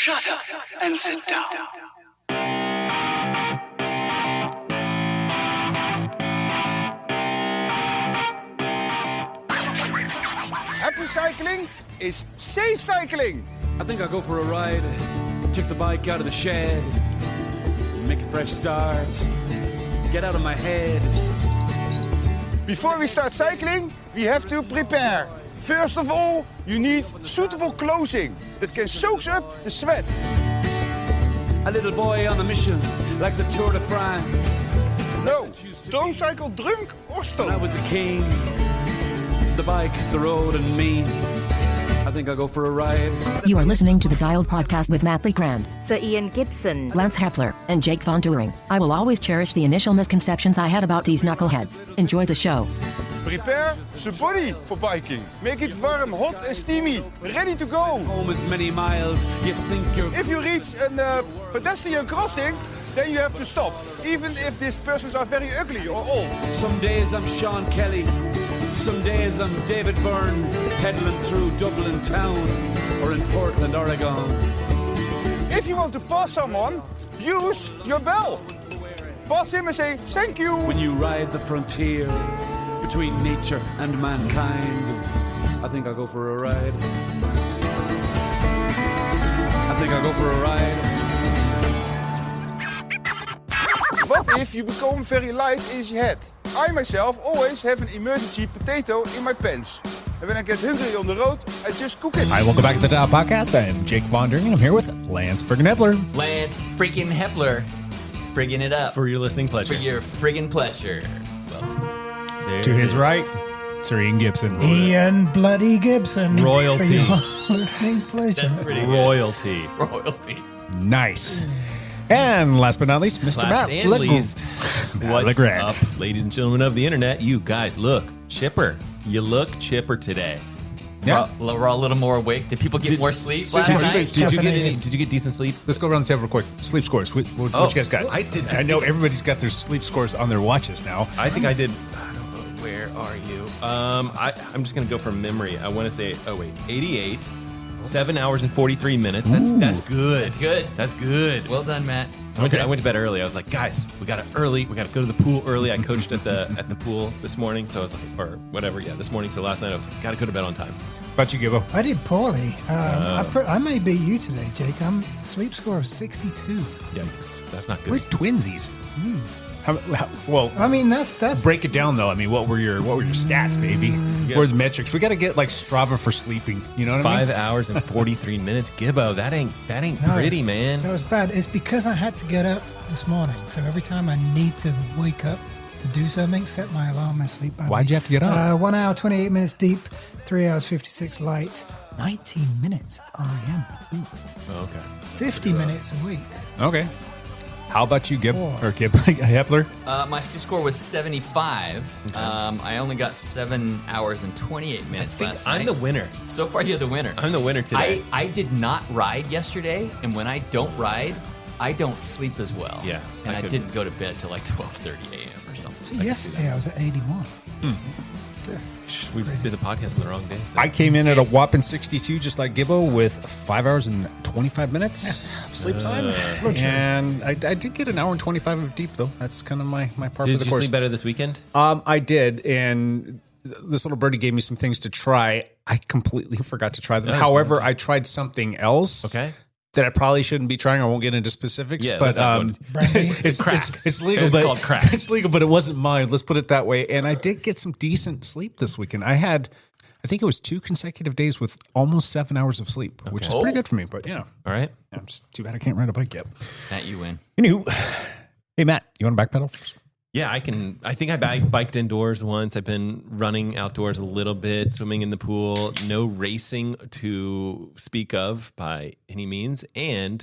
Shut up and sit down. Happy cycling is safe cycling. I think I'll go for a ride, check the bike out of the shed, make a fresh start, get out of my head. Before we start cycling, we have to prepare. First of all, you need suitable clothing that can soak up the sweat. A little boy on a mission, like the Tour de France. No, don't cycle drunk or I stoned. was a king, the bike, the road, and me. I think I'll go for a ride. You are listening to the Dialed Podcast with Matt Legrand, Sir Ian Gibson, Lance Hepler, and Jake Von During. I will always cherish the initial misconceptions I had about these knuckleheads. Enjoy the show. Prepare the body for biking. Make it warm, hot and steamy, ready to go. Home is many miles, you think you're... If you reach a pedestrian crossing, then you have to stop, even if these persons are very ugly or old. Some days I'm Sean Kelly, some days I'm David Byrne, pedaling through Dublin town, or in Portland, Oregon. If you want to pass someone, use your bell. Pass him and say, thank you. When you ride the frontier between nature and mankind, I think I'll go for a ride. I think I'll go for a ride. What if you become very light in your head? I myself always have an emergency potato in my pants. And when I get hungry on the road, I just cook it. Hi, welcome back to the Dial Podcast. I'm Jake Von During, and I'm here with Lance friggin' Hepler. Lance freaking Hepler, friggin' it up. For your listening pleasure. For your friggin' pleasure. Well, To his right, Sir Ian Gibson. Ian Bloody Gibson. Royalty. For your listening pleasure. that's pretty good. Royalty. Royalty. Nice. And last but not least, Mr. Last Matt and Legrand. least, what's Legrand. up, ladies and gentlemen of the internet? You guys look chipper. You look chipper today. Yeah. We're all a little more awake. Did people get more sleep last night? Did you get decent sleep? Let's go around the table real quick. Sleep scores. What you guys got? I did. I know everybody's got their sleep scores on their watches now. I think I did. I don't know. Where are you? I'm just gonna go from memory. I want to say. Oh wait, 88. 7 hours and 43 minutes. That's good. That's good. That's good. Well done, Matt. I went to bed early. I was like, guys, we got to go to the pool early. I coached at the pool this morning, so I was like, or whatever, yeah, this morning. So last night I was like, got to go to bed on time. How about you, Gibbo? I did poorly. I may beat you today, Jake. I'm sleep score of 62. Yikes, that's not We're good. twinsies. Well, I mean, that's break it down though. I mean, what were your stats, baby? What were the metrics? We got to get like Strava for sleeping. You know what I mean? 5 hours and 43 minutes, Gibbo. That ain't No, pretty, man. That was bad. It's because I had to get up this morning. So every time I need to wake up to do something, set my alarm and sleep by Why'd you have to get up? 1 hour, 28 minutes deep, 3 hours, 56 light, 19 minutes REM. Ooh. Oh, okay. 50 minutes a week. Okay. How about you, Gib? Four. Or Gib Hepler? My sleep score was 75. Okay. I only got 7 hours and 28 minutes last night. I'm the winner. So far, you're the winner. I'm the winner today. I did not ride yesterday, and when I don't ride, I don't sleep as well. Yeah, And I I could- didn't go to bed till like 12:30 a.m. or something. Yesterday I was at 81. We did the podcast on the wrong day. So. I came in at a whopping 62, just like Gibbo, with 5 hours and 25 minutes of sleep time. And I did get an hour and 25 of deep, though. That's kind of my part Did for the you course. sleep better this weekend? I did, and this little birdie gave me some things to try. I completely forgot to try them. However, I tried something else. Okay. That I probably shouldn't be trying. I won't get into specifics, Yeah, but that's not good. it's Crack. It's legal. It's but called crack. It's legal, but it wasn't mine. Let's put it that way. And I did get some decent sleep this weekend. I think it was 2 consecutive days with almost 7 hours of sleep, which is pretty good for me. But yeah, All right. I'm just too bad I can't ride a bike yet. Matt, you win. Anywho, hey Matt, you want to backpedal? Yeah, I can. I think I biked indoors once. I've been running outdoors a little bit, swimming in the pool. No racing to speak of by any means, and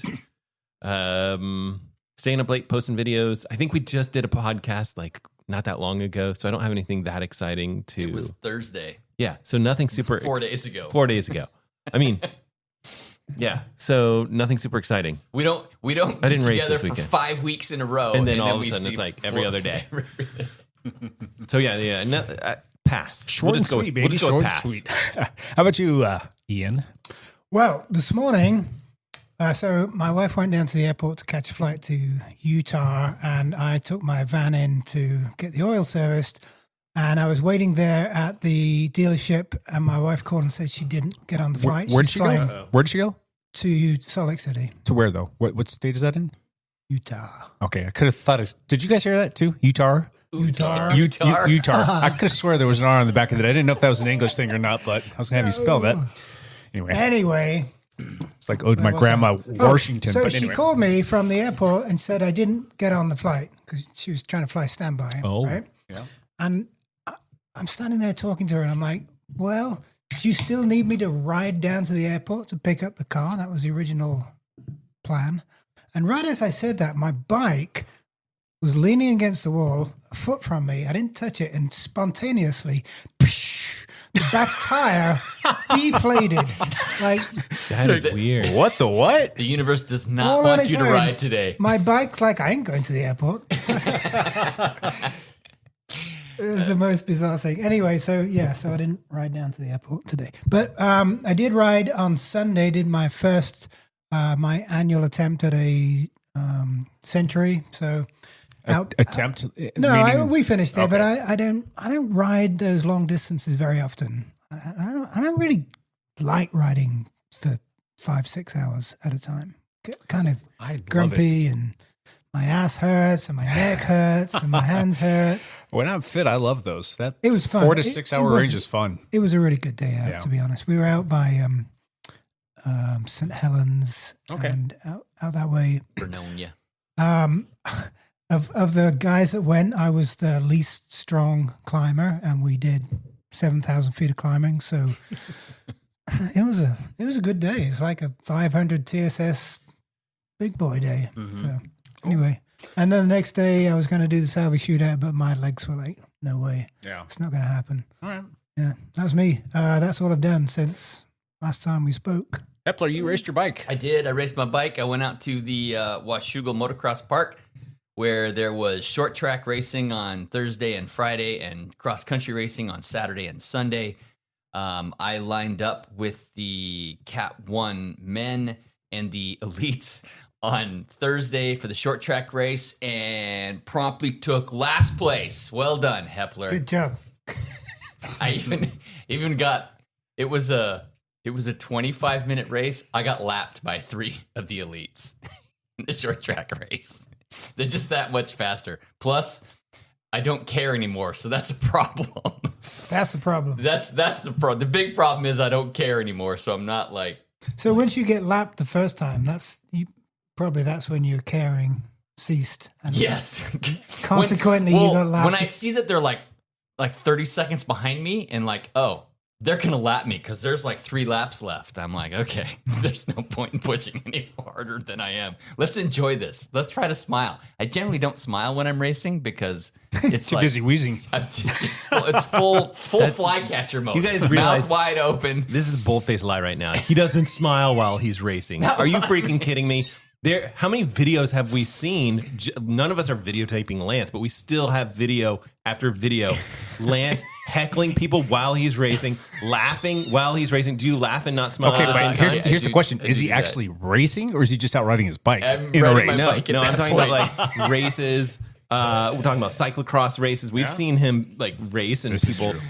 staying up late, posting videos. I think we just did a podcast like not that long ago, so I don't have anything that exciting to. It was Thursday. Yeah, so nothing super. 4 days ago. 4 days ago. I mean, yeah. So nothing super exciting. We don't I get didn't race together this for weekend. 5 weeks in a row, And then all of a we sudden see it's like every 4 other day. So yeah. No, passed. Short and sweet, baby. We'll just go Short with and pass. sweet. How about you, Ian? Well, this morning So my wife went down to the airport to catch a flight to Utah, and I took my van in to get the oil serviced. And I was waiting there at the dealership, and my wife called and said she didn't get on the flight. Where'd She's she go? flying Where'd she go? To Salt Lake City, To where though? What state is that in? Utah. Okay, I could have thought it. Did you guys hear that too? Utah. Utah. Utah. I could have swore there was an R on the back of it. I didn't know if that was an English thing or not, but I was gonna have you spell that. Anyway, it's like owed my grandma Washington. So but anyway. she called me from the airport and said I didn't get on the flight because she was trying to fly standby. Oh, right? yeah. And I'm standing there talking to her, and I'm like, well, do you still need me to ride down to the airport to pick up the car? That was the original plan. And right as I said that, my bike was leaning against the wall, a foot from me. I didn't touch it, and spontaneously, the back tire deflated. Like, That is weird. What the what? The universe does all not on want its you to own. ride today. My bike's like, I ain't going to the airport. It was the most bizarre thing. Anyway, so I didn't ride down to the airport today. But I did ride on Sunday, did my first, my annual attempt at a century. So Attempt? we finished there, Okay. but I don't ride those long distances very often. I don't really like riding for 5-6 hours at a time. Get kind of grumpy, and my ass hurts, and my neck hurts, and my hands hurt. When I'm fit, I love those. It was fun. 4 to 6 hour range is fun. It was a really good day out, Yeah. to be honest. We were out by St. Helens and out that way. Vernonia. Of the guys that went, I was the least strong climber, and we did 7,000 feet of climbing. So it was a good day. It's like a 500 TSS big boy day. So anyway, and then the next day I was going to do the Salvi shootout, but my legs were like, no way. Yeah. It's not going to happen. All right. Yeah, that was me. That's all I've done since last time we spoke. Epler, you raced your bike. I did. I raced my bike. I went out to the Washougal Motocross Park, where there was short track racing on Thursday and Friday and cross country racing on Saturday and Sunday. I lined up with the Cat 1 men and the elites on Thursday for the short track race and promptly took last place. Well done, Hepler. Good job. I even got it was a 25-minute race. I got lapped by 3 of the elites in the short track race. They're just that much faster. Plus, I don't care anymore, so that's a problem. That's the problem. That's the The big problem is I don't care anymore, so I'm not like. So once you get lapped the first time, that's when your caring ceased. And Yes. consequently, you got lapped. When I see that they're like 30 seconds behind me and like, oh, they're going to lap me because there's like 3 laps left. I'm like, okay, there's no point in pushing any harder than I am. Let's enjoy this. Let's try to smile. I generally don't smile when I'm racing because it's Too like, busy wheezing. it's full flycatcher mode. You guys realize- Mouth wide open. This is a bold-faced lie right now. He doesn't smile while he's racing. Are you freaking kidding me? How many videos have we seen? None of us are videotaping Lance, but we still have video after video. Lance heckling people while he's racing, laughing while he's racing. Do you laugh and not smile? Okay, at the same but time? here's the question. I Is do he that. actually racing, or is he just out riding his bike I'm in a riding my race? bike. No, at I'm that talking point. about like races. We're talking about cyclocross races. We've seen him like race, and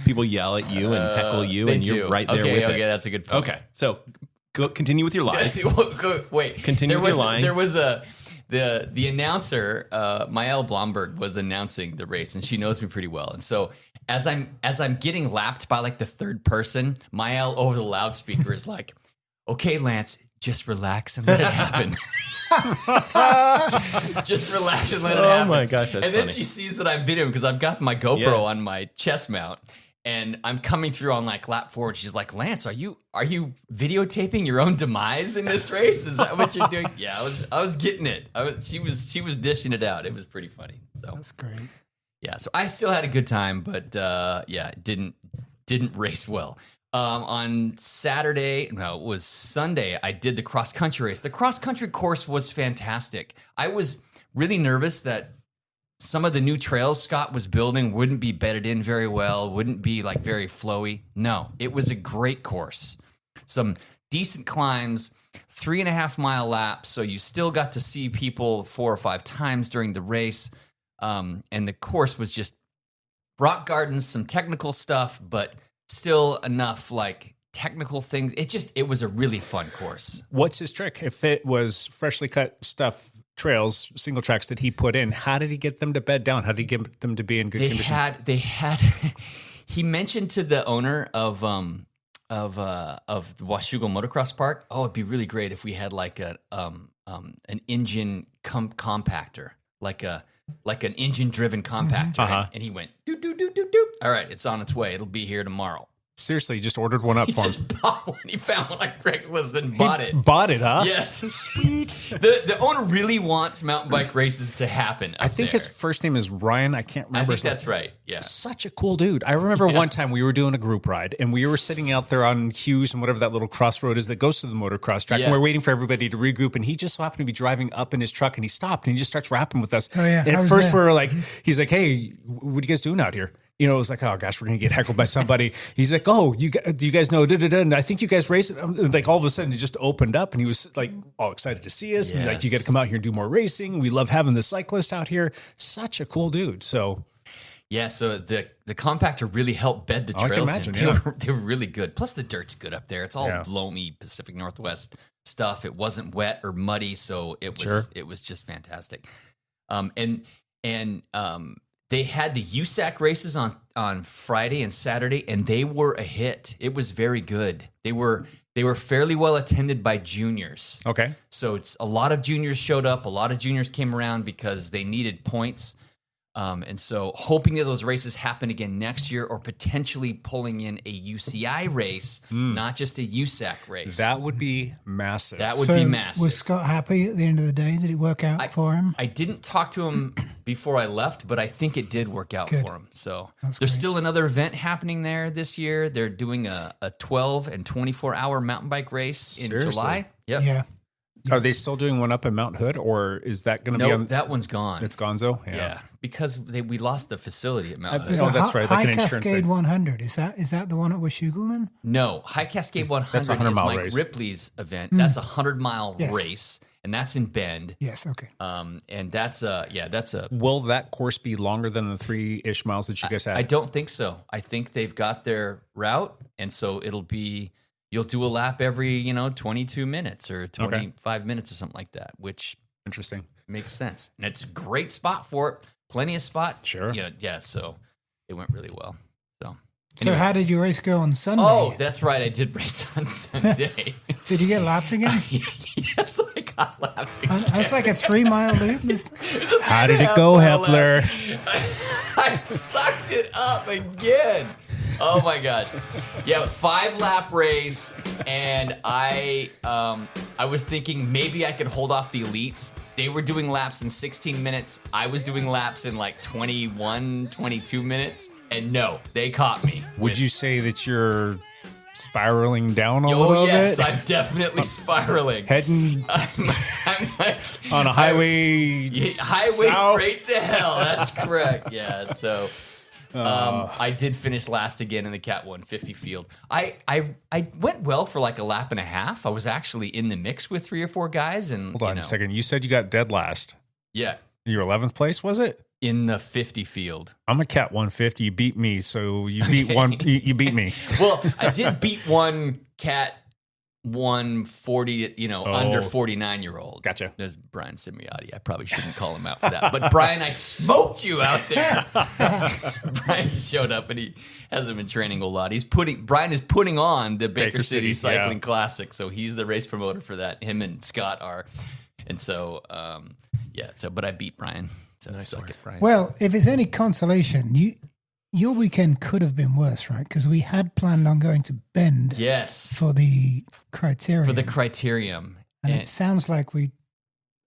people yell at you and heckle you, They and you're do. right there okay, with okay, it. that's a good point. Okay, so continue with your lies. Wait, Continue with your line. There was the announcer, Maëlle Blomberg, was announcing the race, and she knows me pretty well. And so as I'm getting lapped by like the third person, Maëlle over the loudspeaker is like, "Okay, Lance, just relax and let it happen." Just relax and let it happen. Oh my gosh, that's And then funny. she sees that I'm videoing because I've got my GoPro Yeah. on my chest mount. And I'm coming through on like lap 4, and she's like, "Lance, are you videotaping your own demise in this race? Is that what you're doing?" Yeah, I was getting it. She was dishing it out. It was pretty funny. So That's great. yeah, so I still had a good time, but didn't race well. On Saturday, no, it was Sunday, I did the cross country race. The cross country course was fantastic. I was really nervous that some of the new trails Scott was building wouldn't be bedded in very well, wouldn't be like very flowy. No, it was a great course. Some decent climbs, 3.5 mile laps, so you still got to see people 4 or 5 times during the race. And the course was just rock gardens, some technical stuff, but still enough like technical things. It was a really fun course. What's his trick? If it was freshly cut stuff, trails, single tracks that he put in, how did he get them to bed down? How did he get them to be in good condition? They had he mentioned to the owner of the Washougal Motocross Park, it'd be really great if we had like an engine compactor, like an engine driven compactor. Uh-huh. And he went, doop, doop, doop, doop, doop. All right, it's on its way. It'll be here tomorrow. Seriously, he just ordered one up He for him. just bought one. He found one on Craigslist and bought it. Bought it, huh? Yes. Sweet. The owner really wants mountain bike races to happen. I think his first name is Ryan. I can't remember. I think that's right. Yeah. Such a cool dude. I remember one time we were doing a group ride and we were sitting out there on Hughes and whatever that little crossroad is that goes to the motocross track. Yeah. And we're waiting for everybody to regroup. And he just so happened to be driving up in his truck and he stopped and he just starts rapping with us. Oh, yeah. And I at was first there. we were like, he's like, hey, what are you guys doing out here? You know, it was like, oh gosh, we're gonna get heckled by somebody. He's like, oh, do you guys know? And I think you guys race it. Like all of a sudden, it just opened up, and he was like all excited to see us. And like, you got to come out here and do more racing. We love having the cyclists out here. Such a cool dude. So, yeah. So the compactor really helped bed the I can trails. imagine, in. yeah. They were really good. Plus the dirt's good up there. It's all Yeah. loamy Pacific Northwest stuff. It wasn't wet or muddy, so it was just fantastic. They had the USAC races on Friday and Saturday, and they were a hit. It was very good. They were fairly well attended by juniors. okay. So it's a lot of juniors showed up. A lot of juniors came around because they needed points. And so hoping that those races happen again next year or potentially pulling in a UCI race, not just a USAC race. That would be massive. That would be massive. Was Scott happy at the end of the day? Did it work out for him? I didn't talk to him before I left, but I think it did work out Good. for him. So That's there's great. still another event happening there this year. They're doing a 12 and 24-hour mountain bike race in Seriously? July. Yep. Yeah. Are they still doing one up in Mount Hood, or is that going to be No, on? that one's gone. It's Gonzo. Yeah, because we lost the facility at Mount Hood. Was Oh, it that's right, like High an insurance Cascade thing. 100. Is that the one at Washougal then? No, High Cascade 100 That's a is 100-mile Mike race. Ripley's event. That's a 100-mile Yes. race, and that's in Bend. Yes. Okay. And that's a. Will that course be longer than the 3-ish miles that you guys had? I don't think so. I think they've got their route, and so you'll do a lap every 22 minutes or 25 minutes or something like that, which Interesting. makes sense. And it's a great spot for it. Plenty of spot. Sure. Yeah. So it went really well. So. So how did your race go on Sunday? Oh, that's right. I did race on Sunday. Did you get lapped again? Yes, I got lapped again. That's like a 3-mile loop. How did it go, Hepler? I sucked it up again. Oh my gosh. Yeah, 5-lap race, and I was thinking maybe I could hold off the elites. They were doing laps in 16 minutes. I was doing laps in like 21, 22 minutes. And no, they caught me. Would you say that you're spiraling down a Oh, little yes, bit? I'm definitely spiraling. Heading I'm like, on a highway highway south? straight to hell. That's correct. Yeah. So I did finish last again in the Cat 150 field. I went well for like a lap and a half. I was actually in the mix with 3 or 4 guys. And Hold on a second. You said you got dead last. Yeah. Your 11th place, was it? In the 50 field. I'm a Cat 150. You beat me, so you beat one. You beat me. Well, I did beat one Cat 140, under 49-year-old. Gotcha. There's Brian Simiotti. I probably shouldn't call him out for that. But Brian, I smoked you out there. Brian showed up and he hasn't been training a lot. Brian is putting on the Baker City Cycling Classic. So he's the race promoter for that. Him and Scott are. And so, but I beat Brian. So suck it, Brian. Well, if it's any consolation, your weekend could have been worse, right? Because we had planned on going to Bend Yes. for the criterium. For the criterium. and it sounds like it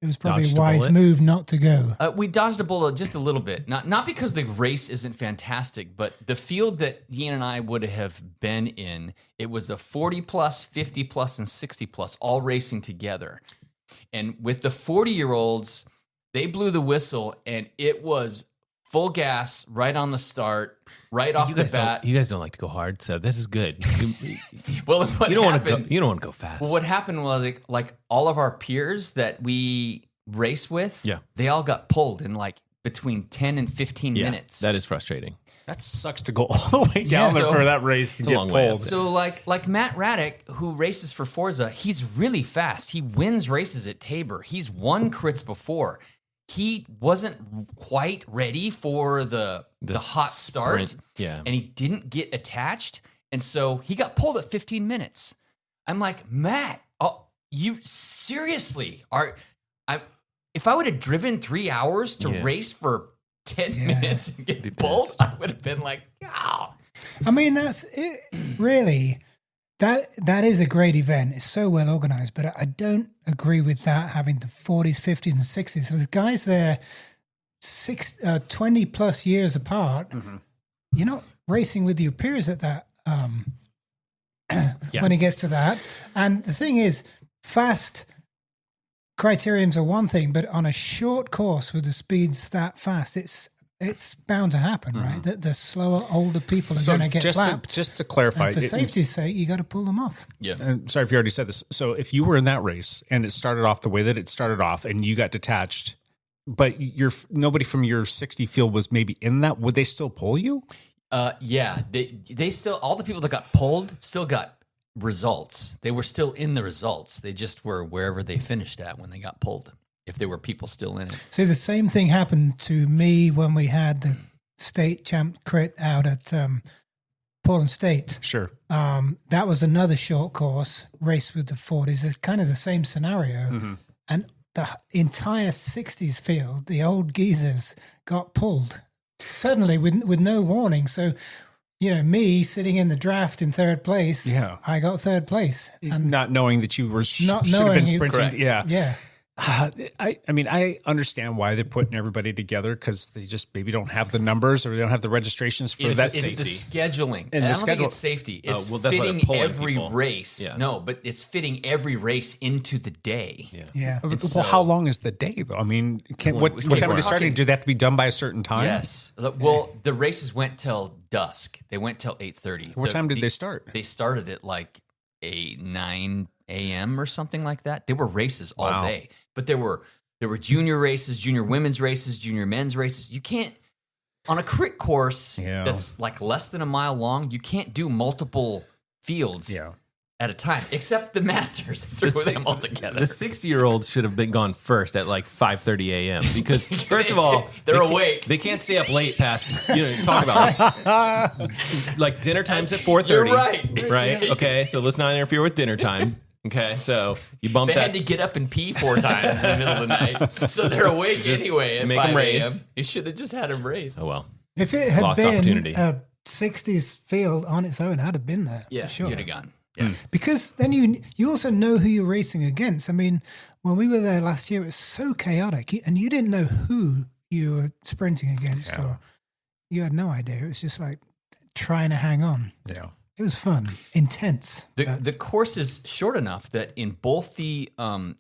was probably Dodged a a wise bullet. move not to go. We dodged a bullet just a little bit. Not because the race isn't fantastic, but the field that Ian and I would have been in, it was a 40 plus, 50 plus, and 60 plus, all racing together. And with the 40-year-olds, they blew the whistle, and it was full gas right on the start, right off the bat. You guys don't like to go hard, so this is good. Well, You don't want to go fast. Well, what happened was like all of our peers that we race with, they all got pulled in like between 10 and 15 minutes. That is frustrating. That sucks to go all the way down there for that race to get pulled. So like Matt Raddick, who races for Forza, he's really fast. He wins races at Tabor. He's won crits before. He wasn't quite ready for the hot start. Sprint. Yeah. And he didn't get attached. And so he got pulled at 15 minutes. I'm like, Matt, you seriously if I would have driven 3 hours to race for 10 minutes and get pulled, I would have been like, oh. I mean, that's it. Really, that is a great event. It's so well organized, but I don't agree with that having the 40s, 50s, and 60s. So the guys there, 20 plus years apart. You're not racing with your peers at that when it gets to that. And the thing is, fast criteriums are one thing, but on a short course with the speeds that fast, it's bound to happen, right? That the slower, older people are going to get lapped. Just to clarify, and for safety's sake, you got to pull them off. Yeah. Sorry if you already said this. So if you were in that race and it started off the way that it started off, and you got detached, but nobody from your 60 field was maybe in that, would they still pull you? Yeah. They still, all the people that got pulled still got results. They were still in the results. They just were wherever they finished at when they got pulled, if there were people still in it. See, the same thing happened to me when we had the state champ crit out at Portland State. Sure. That was another short course race with the 40s. It's kind of the same scenario. And the entire 60s field, the old geezers got pulled suddenly with no warning. So, me sitting in the draft in third place, I got third place. And not knowing that you were should have been sprinting. Yeah. I mean, I understand why they're putting everybody together, because they just maybe don't have the numbers or they don't have the registrations for that. It's the scheduling. And I don't think it's safety. It's fitting every race. Yeah. No, but it's fitting every race into the day. Yeah. Well, how long is the day, though? I mean, what time are they starting? Do they have to be done by a certain time? Yes. Well, the races went till dusk. They went till 8:30. What time did they start? They started at like 9 a.m. or something like that. There were races all day. But there were junior races, junior women's races, junior men's races. You can't, on a crit course that's like less than a mile long, you can't do multiple fields at a time, except the Masters. They threw them all together. The 60-year-olds should have been gone first at like 5:30 a.m. because first of all, they're awake. They can't stay up late past, talk about it. Like dinner time's at 4:30. You're right. Right? Okay, so let's not interfere with dinner time. Okay, so you bump They that. had to get up and pee 4 times in the middle of the night, so they're awake anyway at make 5 them a.m. race. You should have just had them race. Oh, well. If it had Lost been opportunity. a 60s field on its own, I'd have been there. Yeah, for sure. you'd have gone. Yeah. Because then you also know who you're racing against. I mean, when we were there last year, it was so chaotic, and you didn't know who you were sprinting against, or you had no idea. It was just like trying to hang on. Yeah. It was fun, intense. The course is short enough that in both the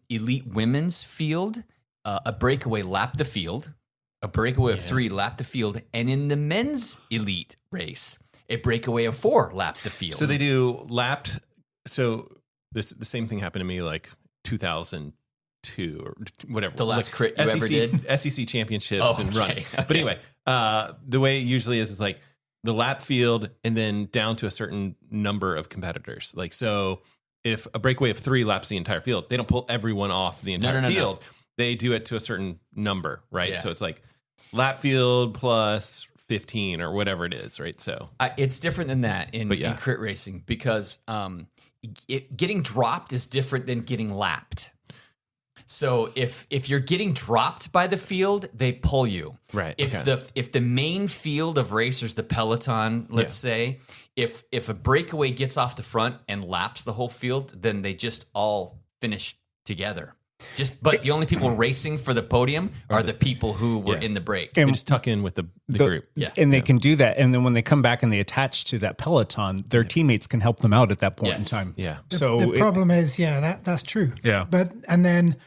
elite women's field, a breakaway lapped the field, a breakaway of 3 lapped the field, and in the men's elite race, a breakaway of 4 lapped the field. So they do lapped. So the same thing happened to me like 2002 or whatever. The last crit you SEC, ever did? SEC championships and running. Okay. But anyway, the way it usually is like the lap field and then down to a certain number of competitors. Like, so if a breakaway of 3 laps the entire field, they don't pull everyone off the entire field. No. They do it to a certain number, right? Yeah. So it's like lap field plus 15 or whatever it is, right? So it's different than that in crit racing, because getting dropped is different than getting lapped. So if you're getting dropped by the field, they pull you. Right. If the main field of racers, the peloton, let's say, if a breakaway gets off the front and laps the whole field, then they just all finish together. But the only people racing for the podium are the people who were in the break. And just tuck in with the group. Yeah. And they can do that. And then when they come back and they attach to that peloton, their teammates can help them out at that point in time. Yeah. So the problem is, that's true. Yeah. And then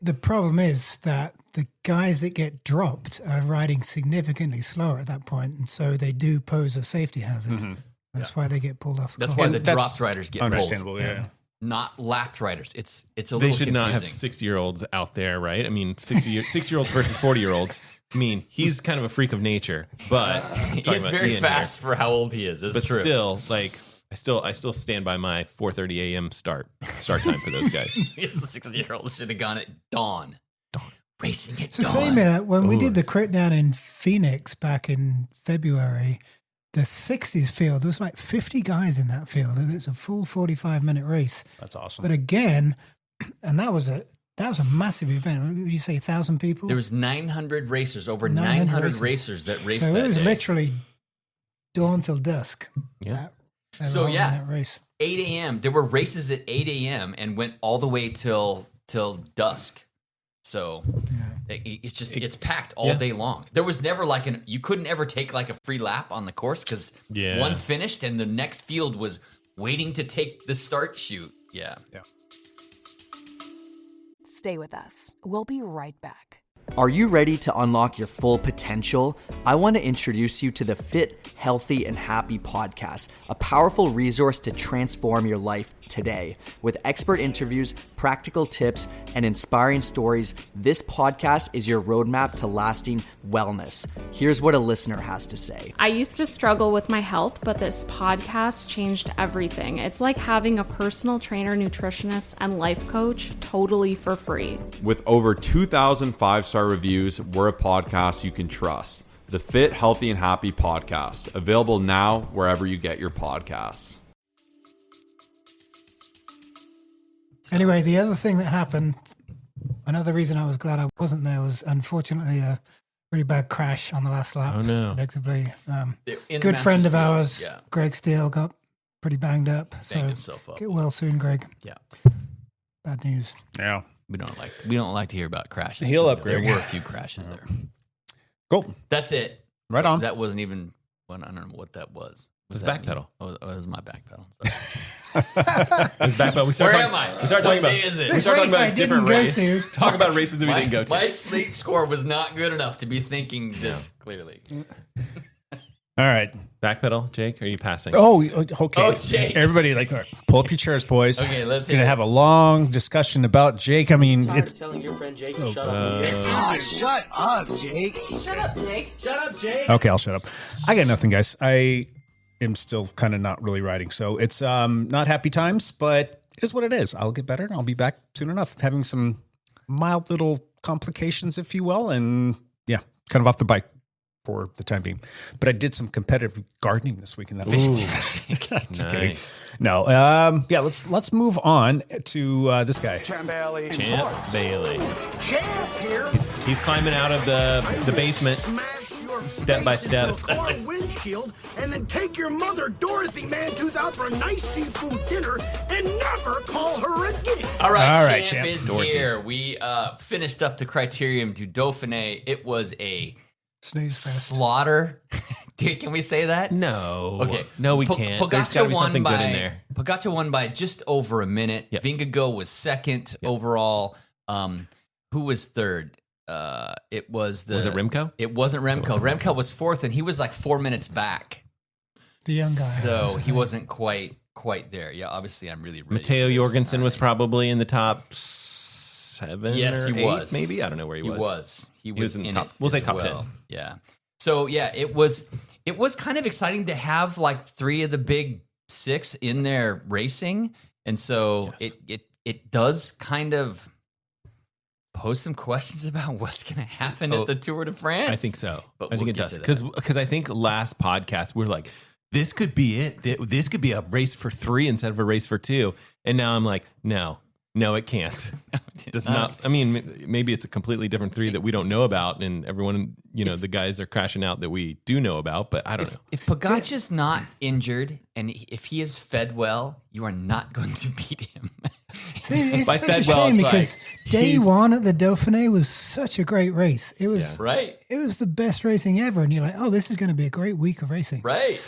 the problem is that the guys that get dropped are riding significantly slower at that point, and so they do pose a safety hazard. That's why they get pulled off. That's why the dropped riders get pulled. Understandable, yeah. Not lapped riders. It's a little They should confusing. not have 60-year-olds out there, right? I mean, 60-year-olds versus 40-year-olds. I mean, he's kind of a freak of nature, but He is very fast for how old he is. That's But true. still, like, I still stand by my 4:30 a.m. start time for those guys. His 60-year-old should have gone at dawn. Racing at It's the dawn. same when we did the crit down in Phoenix back in February. The 60s field, there was like 50 guys in that field, and it's a full 45-minute race. That's awesome. But again, and that was a massive event. What would you say, 1,000 people? There was 900 racers, over 900 900 racers that raced so that it was day. literally dawn till dusk. Yeah. So, in yeah. that race. 8 a.m. There were races at 8 a.m. and went all the way till dusk. So it's packed all day long. There was never you couldn't ever take like a free lap on the course because one finished and the next field was waiting to take the start chute. Yeah. Stay with us. We'll be right back. Are you ready to unlock your full potential? I want to introduce you to the Fit, Healthy, and Happy podcast, a powerful resource to transform your life today. With expert interviews, practical tips, and inspiring stories, this podcast is your roadmap to lasting wellness. Here's what a listener has to say. I used to struggle with my health, but this podcast changed everything. It's like having a personal trainer, nutritionist, and life coach totally for free. With over 2,000 five-star reviews, we're a podcast you can trust. The Fit, Healthy, and Happy podcast, available now wherever you get your podcasts. Anyway, the other thing that happened, another reason I was glad I wasn't there was unfortunately a really bad crash on the last lap. Oh, no. Predictably. In Good friend of Masters ours, field, yeah. Greg Steele, got pretty banged up. Banged So himself up. get well soon, Greg. Yeah. Bad news. Yeah. We don't like to hear about crashes. Heal but up, There Greg. were a few crashes there. Cool. That's it. Right on. That wasn't even. Well, I don't know what that was. It was that back pedal. me? Oh, it was my back pedal. Sorry. It's back, but we start Where talking, am I? We start What talking about. day is it? We start talking Race I about a different didn't go race. to. Talk about races that we didn't go to. My sleep score was not good enough to be thinking this clearly. All right. Backpedal, Jake. Are you passing? Oh, okay. Oh, Jake. Everybody, all right, pull up your chairs, boys. Okay, let's We're hear gonna it. have a long discussion about Jake. I mean, it's telling your friend Jake to shut Shut up, Jake. Shut up, Jake. Shut up, Jake. okay. I'll shut up. I got nothing, guys. I am still kind of not really riding, so it's not happy times, but it's what it is. I'll get better, and I'll be back soon enough. Having some mild little complications, if you will, and yeah, kind of off the bike for the time being. But I did some competitive gardening this week, and that was Fantastic. just kidding. Nice. No, yeah. Let's move on to this guy. Champ Bailey. Champ Bailey. Champ here. He's climbing out of the basement. Step by step. Car windshield, and then take your mother, Dorothy Mantooth, out for a nice seafood dinner and never call her again. All right, All right, Champ Champ. is Dorothy. here. We finished up the Criterium du Dauphiné. It was a Snooze fest. slaughter. Dude, can we say that? No. Okay. No, we can't. There's got to be something good in there. Pogacar won by just over a minute. Yep. Vingegaard was second overall. Who was third? It was Was it Remco? It wasn't Remco. Remco was fourth, and he was like 4 minutes back. The young guy. So he wasn't quite there. Yeah, obviously I'm really ready Matteo for this. Jorgensen was All right. probably in the top 7 Yes, or he 8, was. maybe. I don't know where he was. He was in in top. it We'll say as top well. 10. Yeah. So yeah, it was kind of exciting to have like 3 of the big 6 in there racing, and so Yes. it does kind of pose some questions about what's going to happen at the Tour de France. I think so. But I think we'll it get does to that. because I think last podcast we are like, this could be it. This could be a race for 3 instead of a race for 2. And now I'm like, no, it can't. It does not. I mean, maybe it's a completely different 3 that we don't know about, and everyone, the guys are crashing out that we do know about. But I don't know. If Pogacar's not injured and if he is fed well, you are not going to beat him. See, it's By such a Fedwell, shame it's because like, day he's- one at the Dauphiné was such a great race. It was Right. It was the best racing ever, and you're like, oh, this is going to be a great week of racing. Right.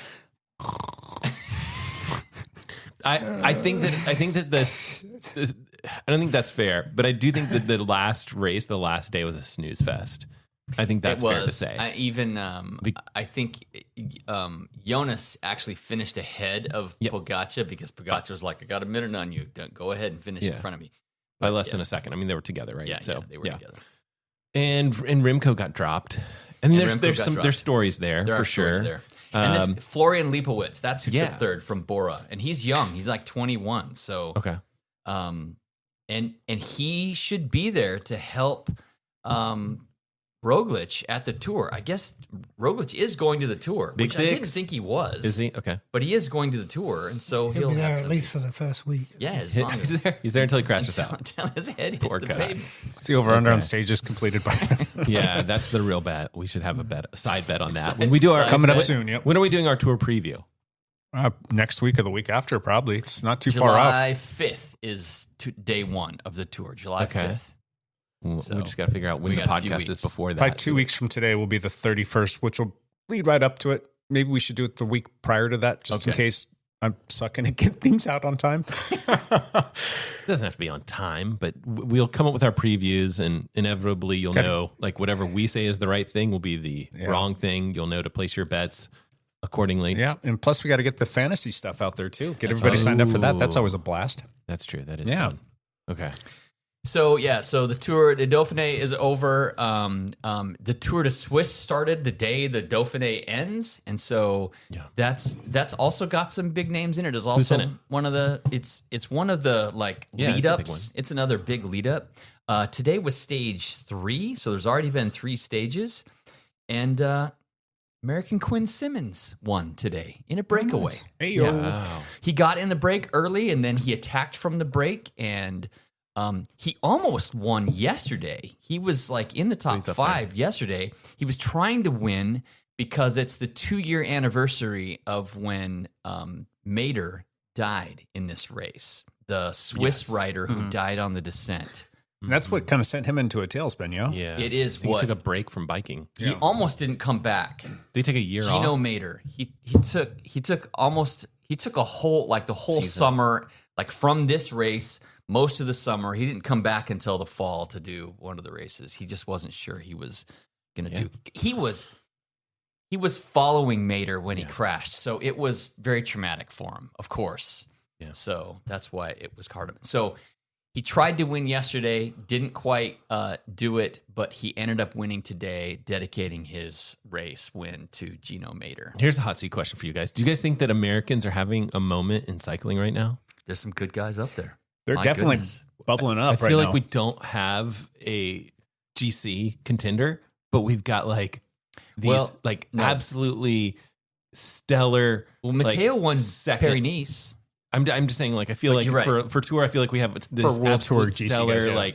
I think that this I don't think that's fair, but I do think that the last race, the last day, was a snooze fest. I think that's fair to say. I think Jonas actually finished ahead of Pogacar because Pogacar was like, I got a minute on you. Go ahead and finish in front of me. By less than a second. I mean, they were together, right? Yeah, they were together. And Remco got dropped. And there's stories there for sure. There. And this Florian Leibowitz, that's who took third from Bora. And he's young. He's like 21. So okay. And he should be there to help Roglic at the Tour. I guess Roglic is going to the Tour, which I didn't think he was. Is he? Okay. But he is going to the Tour, and so he'll be there at least for the first week. Yeah, as long as he's there until he crashes out. Until his head hits Poor the guy. pavement. It's the over-under on stages completed by Yeah, that's the real bet. We should have a side bet on that. When we do our coming up soon. Yep. When are we doing our Tour preview? Next week or the week after, probably. It's not too far July off. 5th is day one of the Tour. July 5th. So we just got to figure out when the podcast is before that. Probably 2 weeks from today will be the 31st, which will lead right up to it. Maybe we should do it the week prior to that, just in case I'm sucking and get things out on time. It doesn't have to be on time, but we'll come up with our previews, and inevitably you'll know, like, whatever we say is the right thing will be the wrong thing. You'll know to place your bets accordingly. Yeah, and plus we got to get the fantasy stuff out there too. Get everybody signed up for that. That's always a blast. That's true. That is fun. Okay. So the Tour de Dauphiné is over. The Tour de Suisse started the day the Dauphiné ends, and so that's also got some big names in it. It's also one of the it's one of the lead ups. It's another big lead up. Today was stage 3, so there's already been 3 stages, and American Quinn Simmons won today in a breakaway. Nice. Hey-o. Wow. He got in the break early, and then he attacked from the break, and he almost won yesterday. He was in the top 5 yesterday. He was trying to win because it's the 2-year anniversary of when Mader died in this race, the Swiss rider who died on the descent. And that's what kind of sent him into a tailspin, Yeah. It is he took a break from biking. He almost didn't come back. Did he take a year off? Gino Mader. He took a whole the whole season. summer, from this race. Most of the summer, he didn't come back until the fall to do one of the races. He just wasn't sure he was going to do. He was following Mader when he crashed, so it was very traumatic for him, of course. Yeah. So that's why it was hard. So he tried to win yesterday, didn't quite do it, but he ended up winning today, dedicating his race win to Gino Mader. Here's a hot seat question for you guys. Do you guys think that Americans are having a moment in cycling right now? There's some good guys up there. They're definitely bubbling up. I feel like we don't have a GC contender, but we've got these absolutely stellar. Well, Matteo won second. Paris-Nice. I'm just saying, I feel like for Tour, I feel like we have this For World Tour absolute GC stellar,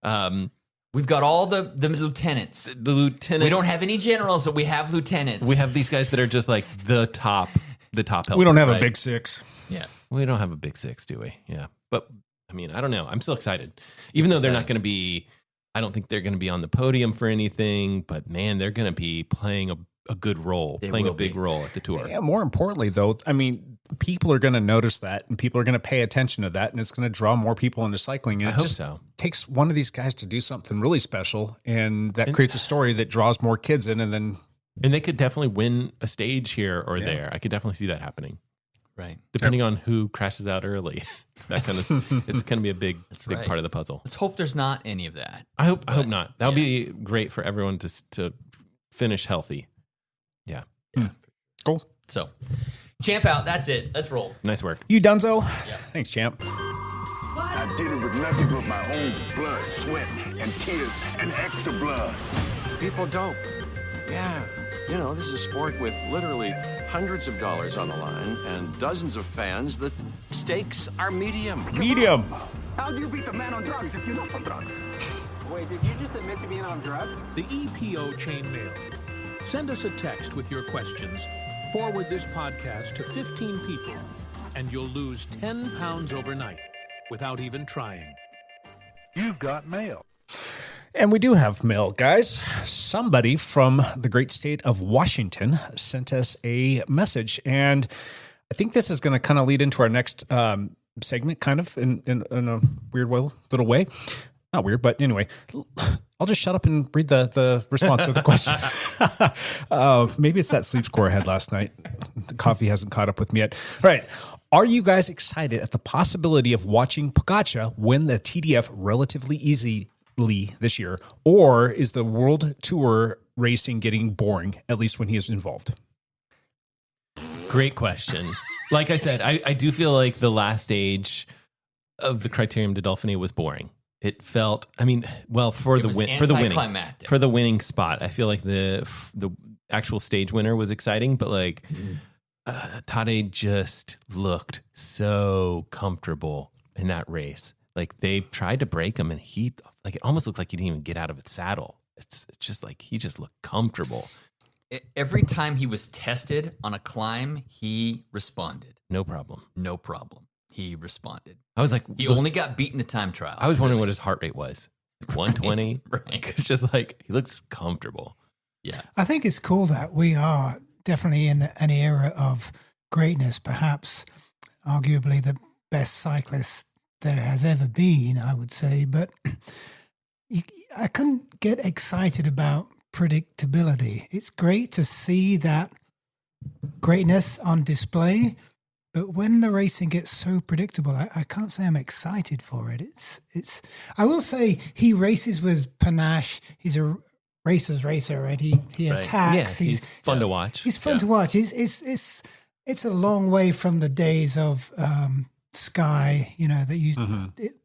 guys, we've got all the lieutenants. The lieutenants. We don't have any generals, but we have lieutenants. We have these guys that are just the top helper. We don't have a big 6. Yeah. We don't have a big 6, do we? Yeah. But I mean, I don't know. I'm still excited. Even though they're not going to be, I don't think they're going to be on the podium for anything, but man, they're going to be playing a good role, playing a big role at the Tour. Yeah, more importantly, though, I mean, people are going to notice that and people are going to pay attention to that, and it's going to draw more people into cycling. And I hope so. Takes one of these guys to do something really special, and that creates a story that draws more kids in, and they could definitely win a stage here or there. I could definitely see that happening. Right. Depending on who crashes out early. That kind of it's going to be a big part of the puzzle. Let's hope there's not any of that. I hope not. That'll be great for everyone to finish healthy. Yeah. Cool. So, champ out. That's it. Let's roll. Nice work. You donezo? Yeah. Thanks, champ. I did it with nothing but my own blood, sweat, and tears, and extra blood. People dope. Yeah. You know, this is a sport with literally hundreds of dollars on the line and dozens of fans. The stakes are medium. Medium. How do you beat the man on drugs if you're not on drugs? Wait, did you just admit to being on drugs? The EPO Chain Mail. Send us a text with your questions. Forward this podcast to 15 people, and you'll lose 10 pounds overnight without even trying. You've got mail. And we do have mail, guys. Somebody from the great state of Washington sent us a message, and I think this is going to kind of lead into our next segment, kind of in a weird little way. Not weird, but anyway, I'll just shut up and read the response to the question. Maybe it's that sleep score I had last night. The coffee hasn't caught up with me yet. All right. Are you guys excited at the possibility of watching Pogačar win the TdF relatively easily this year? Or is the World Tour racing getting boring, at least when he is involved? Great question. Like I said, I do feel like the last stage of the Criterium de Dauphiné was boring. It felt, for the winning spot. I feel like the actual stage winner was exciting, but like Tadej just looked so comfortable in that race. Like they tried to break him, and it almost looked like he didn't even get out of his saddle. It's just like he just looked comfortable. Every time he was tested on a climb, he responded. No problem. He responded. I was like, he only got beat in the time trial. I was wondering what his heart rate was. 120. Right. It's just like he looks comfortable. Yeah. I think it's cool that we are definitely in an era of greatness, perhaps arguably the best cyclist there has ever been, I would say. But I couldn't get excited about predictability. It's great to see that greatness on display, but when the racing gets so predictable, I can't say I'm excited for it. It's. I will say he races with panache. He's a racer's racer, right? He attacks. Yeah, he's fun to watch. He's fun to watch. It's a long way from the days of Sky. That you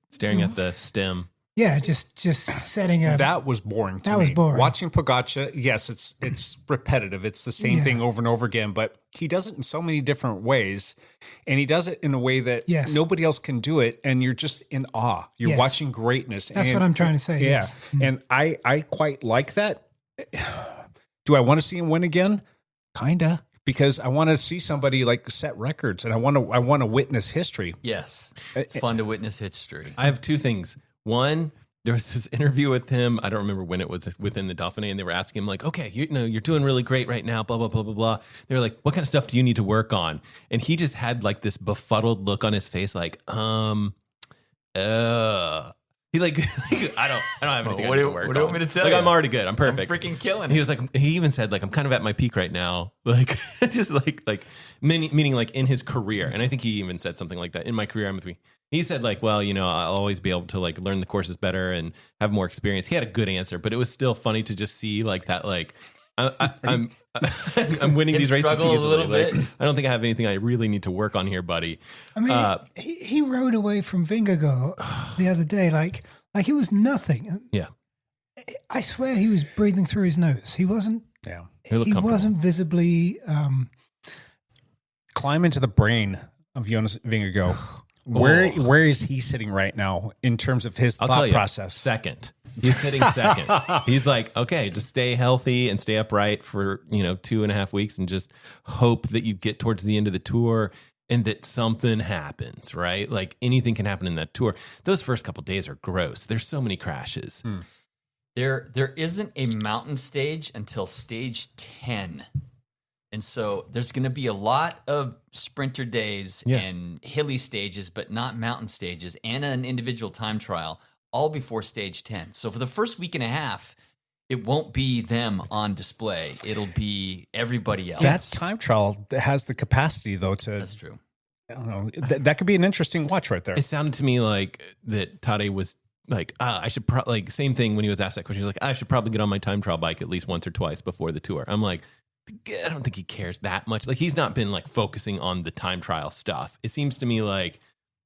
staring at the stem. Yeah, just setting a. That was boring to me. That was boring. Watching Pogačar, yes, it's repetitive. It's the same thing over and over again, but he does it in so many different ways, and he does it in a way that nobody else can do it, and you're just in awe. You're watching greatness. That's what I'm trying to say. Yeah, yes. And I quite like that. Do I want to see him win again? Kinda. Because I want to see somebody like set records, and I want to witness history. Yes, it's fun to witness history. I have two things. One, there was this interview with him. I don't remember when it was within the Dauphiné, and they were asking him like, "Okay, you're doing really great right now." Blah blah blah blah blah. They were like, "What kind of stuff do you need to work on?" And he just had like this befuddled look on his face, like, He like I don't have anything I need to work on. What do you want me to tell like, you? I'm already good. I'm perfect. I'm freaking killing it. He was like, he even said like, I'm kind of at my peak right now. Like just like meaning like in his career. And I think he even said something like that. In my career, I'm with me. He said like, well, I'll always be able to like learn the courses better and have more experience. He had a good answer, but it was still funny to just see like that, like I'm winning these races struggle easily. a little bit. I don't think I have anything I really need to work on here, buddy. I mean, he rode away from Vingegaard the other day, like it was nothing. Yeah, I swear he was breathing through his nose. He wasn't. Yeah, he wasn't visibly. Climb into the brain of Jonas Vingegaard. Where is he sitting right now in terms of his thought process? Second. He's sitting second. He's like, okay, just stay healthy and stay upright for 2.5 weeks and just hope that you get towards the end of the tour and that something happens, right? Like anything can happen in that tour. Those first couple of days are gross. There's so many crashes. There isn't a mountain stage until stage 10. And so there's going to be a lot of sprinter days and hilly stages, but not mountain stages, and an individual time trial, all before stage 10. So for the first week and a half, it won't be them on display. It'll be everybody else. That time trial has the capacity, though, to... That's true. I don't know. That could be an interesting watch right there. It sounded to me like that Tadej was like, I should like same thing when he was asked that question. He was like, I should probably get on my time trial bike at least once or twice before the tour. I'm like, I don't think he cares that much. Like he's not been like focusing on the time trial stuff. It seems to me like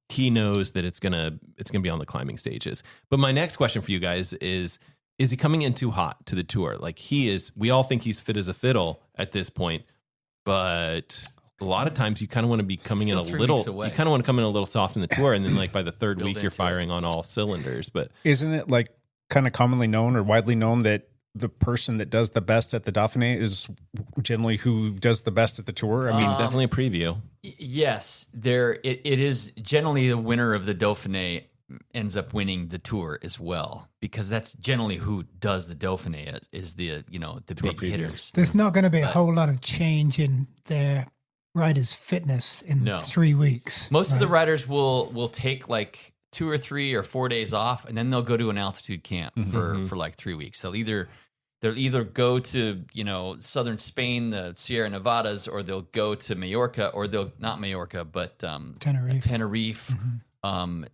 he knows that it's gonna be on the climbing stages. But my next question for you guys is he coming in too hot to the tour? Like he is. We all think he's fit as a fiddle at this point, but a lot of times you kind of want to be coming in a little. You kind of want to come in a little soft in the tour, and then like by the third week you're firing on all cylinders. But isn't it like kind of commonly known or widely known that the person that does the best at the Dauphiné is generally who does the best at the tour? I mean, it's definitely a preview. Yes, it is generally the winner of the Dauphiné ends up winning the tour as well, because that's generally who does the Dauphiné is the the big hitters. There's not going to be a whole lot of change in their rider's fitness in No. 3 weeks. Most of the riders will take like 2 or 3 or 4 days off, and then they'll go to an altitude camp for like 3 weeks. They'll either go to southern Spain, the Sierra Nevadas, or they'll go to Majorca, or they'll not Majorca, but Tenerife,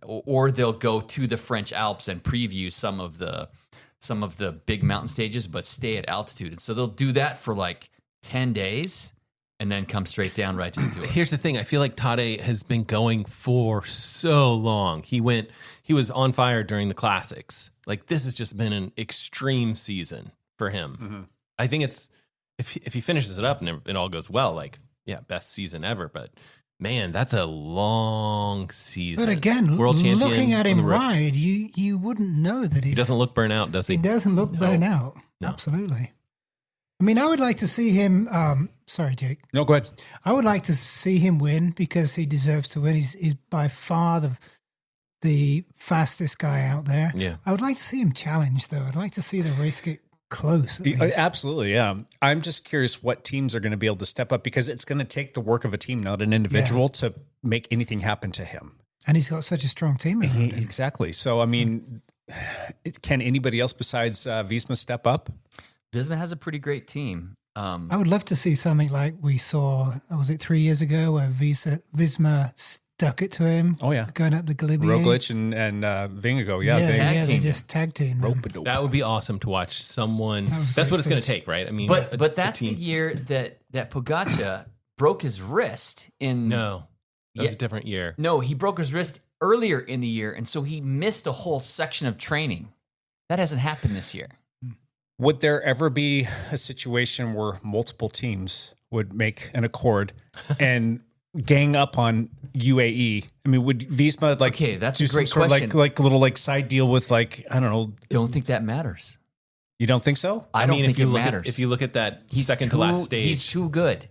or they'll go to the French Alps and preview some of the big mountain stages, but stay at altitude. And so they'll do that for like 10 days. And then come straight down right to the tour. Here's the thing. I feel like Tade has been going for so long. He was on fire during the classics. Like, this has just been an extreme season for him. I think it's, if he finishes it up and it all goes well, like, yeah, best season ever. But man, that's a long season. But again, world champion, looking at him ride, you wouldn't know that he doesn't look burnt out, does he? He doesn't look burnt out. No. Absolutely. I mean, I would like to see him. Sorry, Jake. No, go ahead. I would like to see him win because he deserves to win. He's by far the fastest guy out there. Yeah. I would like to see him challenge, though. I'd like to see the race get close. At least. Absolutely, yeah. I'm just curious what teams are going to be able to step up because it's going to take the work of a team, not an individual, to make anything happen to him. And he's got such a strong team around him. Exactly. So, I mean, can anybody else besides Visma step up? Visma has a pretty great team. I would love to see something like we saw, was it 3 years ago, where Visma stuck it to him. Oh, yeah. Going up the Galibier. Roglic and Vingegaard. They just tag team. That would be awesome to watch someone. That's what it's going to take, right? I mean, but that's the year that Pogačar broke his wrist in. No, that was a different year. No, he broke his wrist earlier in the year, and so he missed a whole section of training. That hasn't happened this year. Would there ever be a situation where multiple teams would make an accord and gang up on UAE? I mean, would Visma that's do a great some sort question. of like little side deal with I don't know? Don't think that matters. You don't think so? I don't think it matters. If you look at that second to last stage, he's too good.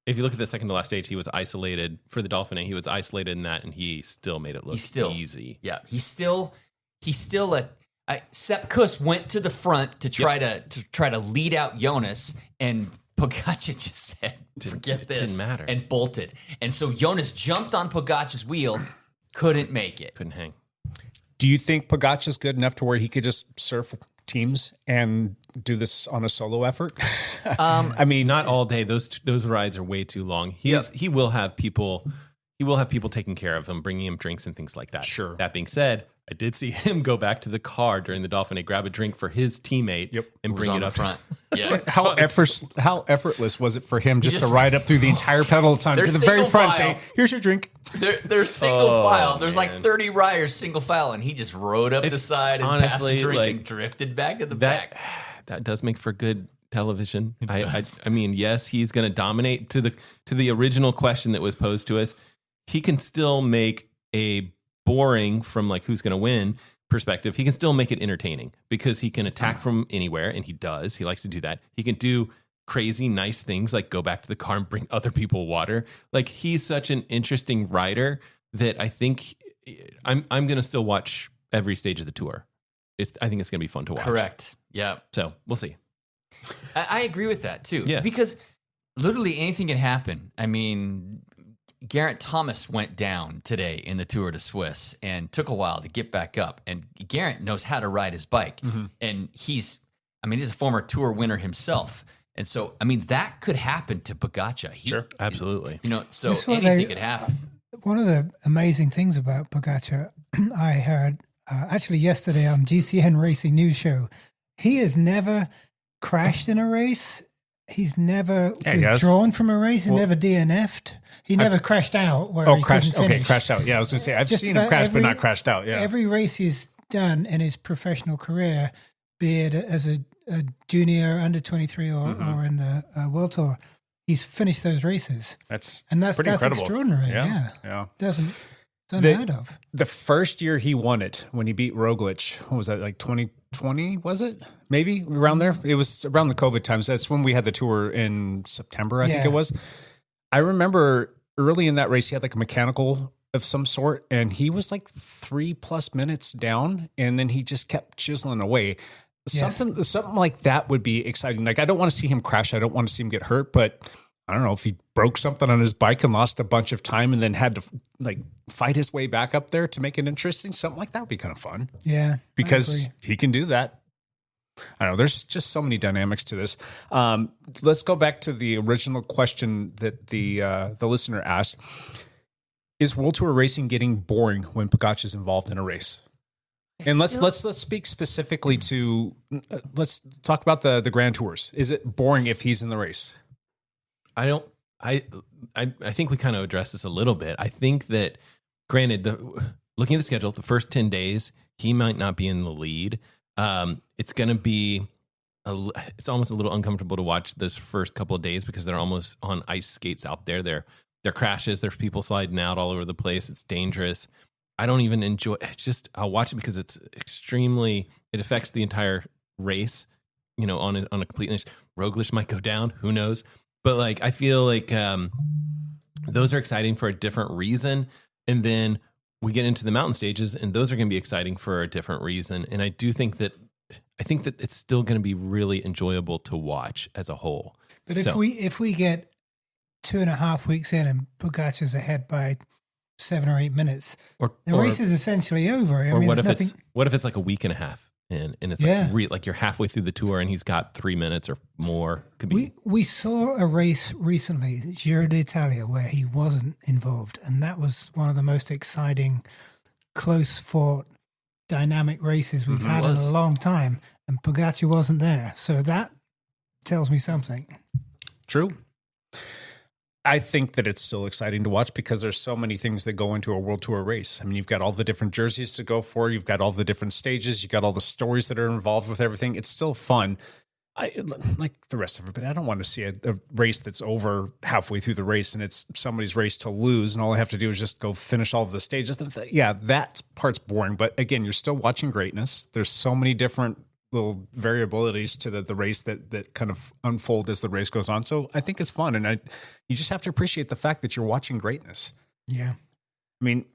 If you look at the second to last stage, he was isolated for the Dauphiné. He was isolated in that, and he still made it look easy. Yeah, he's still Sepp Kuss went to the front to try to lead out Jonas, and Pogačar just said, "Forget this," didn't matter, and bolted. And so Jonas jumped on Pogačar's wheel, couldn't make it, couldn't hang. Do you think Pogačar's good enough to where he could just surf teams and do this on a solo effort? I mean, not all day. Those rides are way too long. He will have people. He will have people taking care of him, bringing him drinks and things like that. Sure. That being said, I did see him go back to the car during the Dauphiné, grab a drink for his teammate, and bring it up front. Yeah. How effortless was it for him just to ride up through the entire pedal time to the very front and say, "Here's your drink." They're single file. There's like 30 riders single file, and he just rode up the side and passed the drink and drifted back to the back. That does make for good television. I mean, yes, he's going to dominate. To the original question that was posed to us, he can still make a boring from who's going to win perspective. He can still make it entertaining because he can attack from anywhere, and he does. He likes to do that. He can do crazy nice things like go back to the car and bring other people water. He's such an interesting rider that I think I'm going to still watch every stage of the tour. I think it's going to be fun to watch. Correct. Yeah. So we'll see. I agree with that too. Yeah. Because literally anything can happen. I mean, Geraint Thomas went down today in the Tour de Suisse and took a while to get back up. And Geraint knows how to ride his bike. Mm-hmm. And he's a former Tour winner himself. And so, I mean, that could happen to Pogačar. Sure, absolutely. So anything could happen. One of the amazing things about Pogačar, I heard actually yesterday on GCN Racing News Show, he has never crashed in a race. He's never withdrawn from a race. He's never DNF'd. He never crashed out. Crashed. Okay, crashed out. Yeah, I was going to say, I've seen him crash, but not crashed out. Yeah. Every race he's done in his professional career, be it as a junior, under 23, or in the World Tour, he's finished those races. That's incredible. Extraordinary. Yeah. Doesn't unheard of. The first year he won it, when he beat Roglic, what was that, 2020, was it? Maybe around there? It was around the COVID times. That's when we had the tour in September, I think it was. I remember early in that race, he had a mechanical of some sort, and he was 3+ minutes down, and then he just kept chiseling away. Something like that would be exciting. I don't want to see him crash. I don't want to see him get hurt, but I don't know if he broke something on his bike and lost a bunch of time and then had to like fight his way back up there to make it interesting. Something like that would be kind of fun. Yeah. Because he can do that. I don't know. There's just so many dynamics to this. Let's go back to the original question that the listener asked. Is World Tour racing getting boring when Pogacar is involved in a race? And let's speak specifically to let's talk about the Grand Tours. Is it boring if he's in the race? I think we kind of addressed this a little bit. I think that, granted, looking at the schedule, the first 10 days, he might not be in the lead. It's going to be, it's almost a little uncomfortable to watch those first couple of days because they're almost on ice skates out there. They're crashes. There's people sliding out all over the place. It's dangerous. I don't even enjoy it. It's just, I'll watch it because it's it affects the entire race, on a complete, Roglic might go down. Who knows? But like, I feel like those are exciting for a different reason. And then we get into the mountain stages and those are going to be exciting for a different reason. And I think that it's still going to be really enjoyable to watch as a whole. But if we get 2.5 weeks in and Pogacar's ahead by 7 or 8 minutes, the race is essentially over. What if it's like a week and a half in and it's like you're halfway through the tour and he's got 3 minutes or more? Could be. We saw a race recently, Giro d'Italia, where he wasn't involved, and that was one of the most exciting, close fought, dynamic races we've had in a long time, and Pogacar wasn't there. So that tells me something. True. I think that it's still exciting to watch because there's so many things that go into a World Tour race. I mean, you've got all the different jerseys to go for. You've got all the different stages. You've got all the stories that are involved with everything. It's still fun. Like the rest of it, but I don't want to see a race that's over halfway through the race and it's somebody's race to lose and all I have to do is just go finish all of the stages. Yeah, that part's boring. But again, you're still watching greatness. There's so many different little variabilities to the race that kind of unfold as the race goes on. So I think it's fun. And you just have to appreciate the fact that you're watching greatness. Yeah. I mean,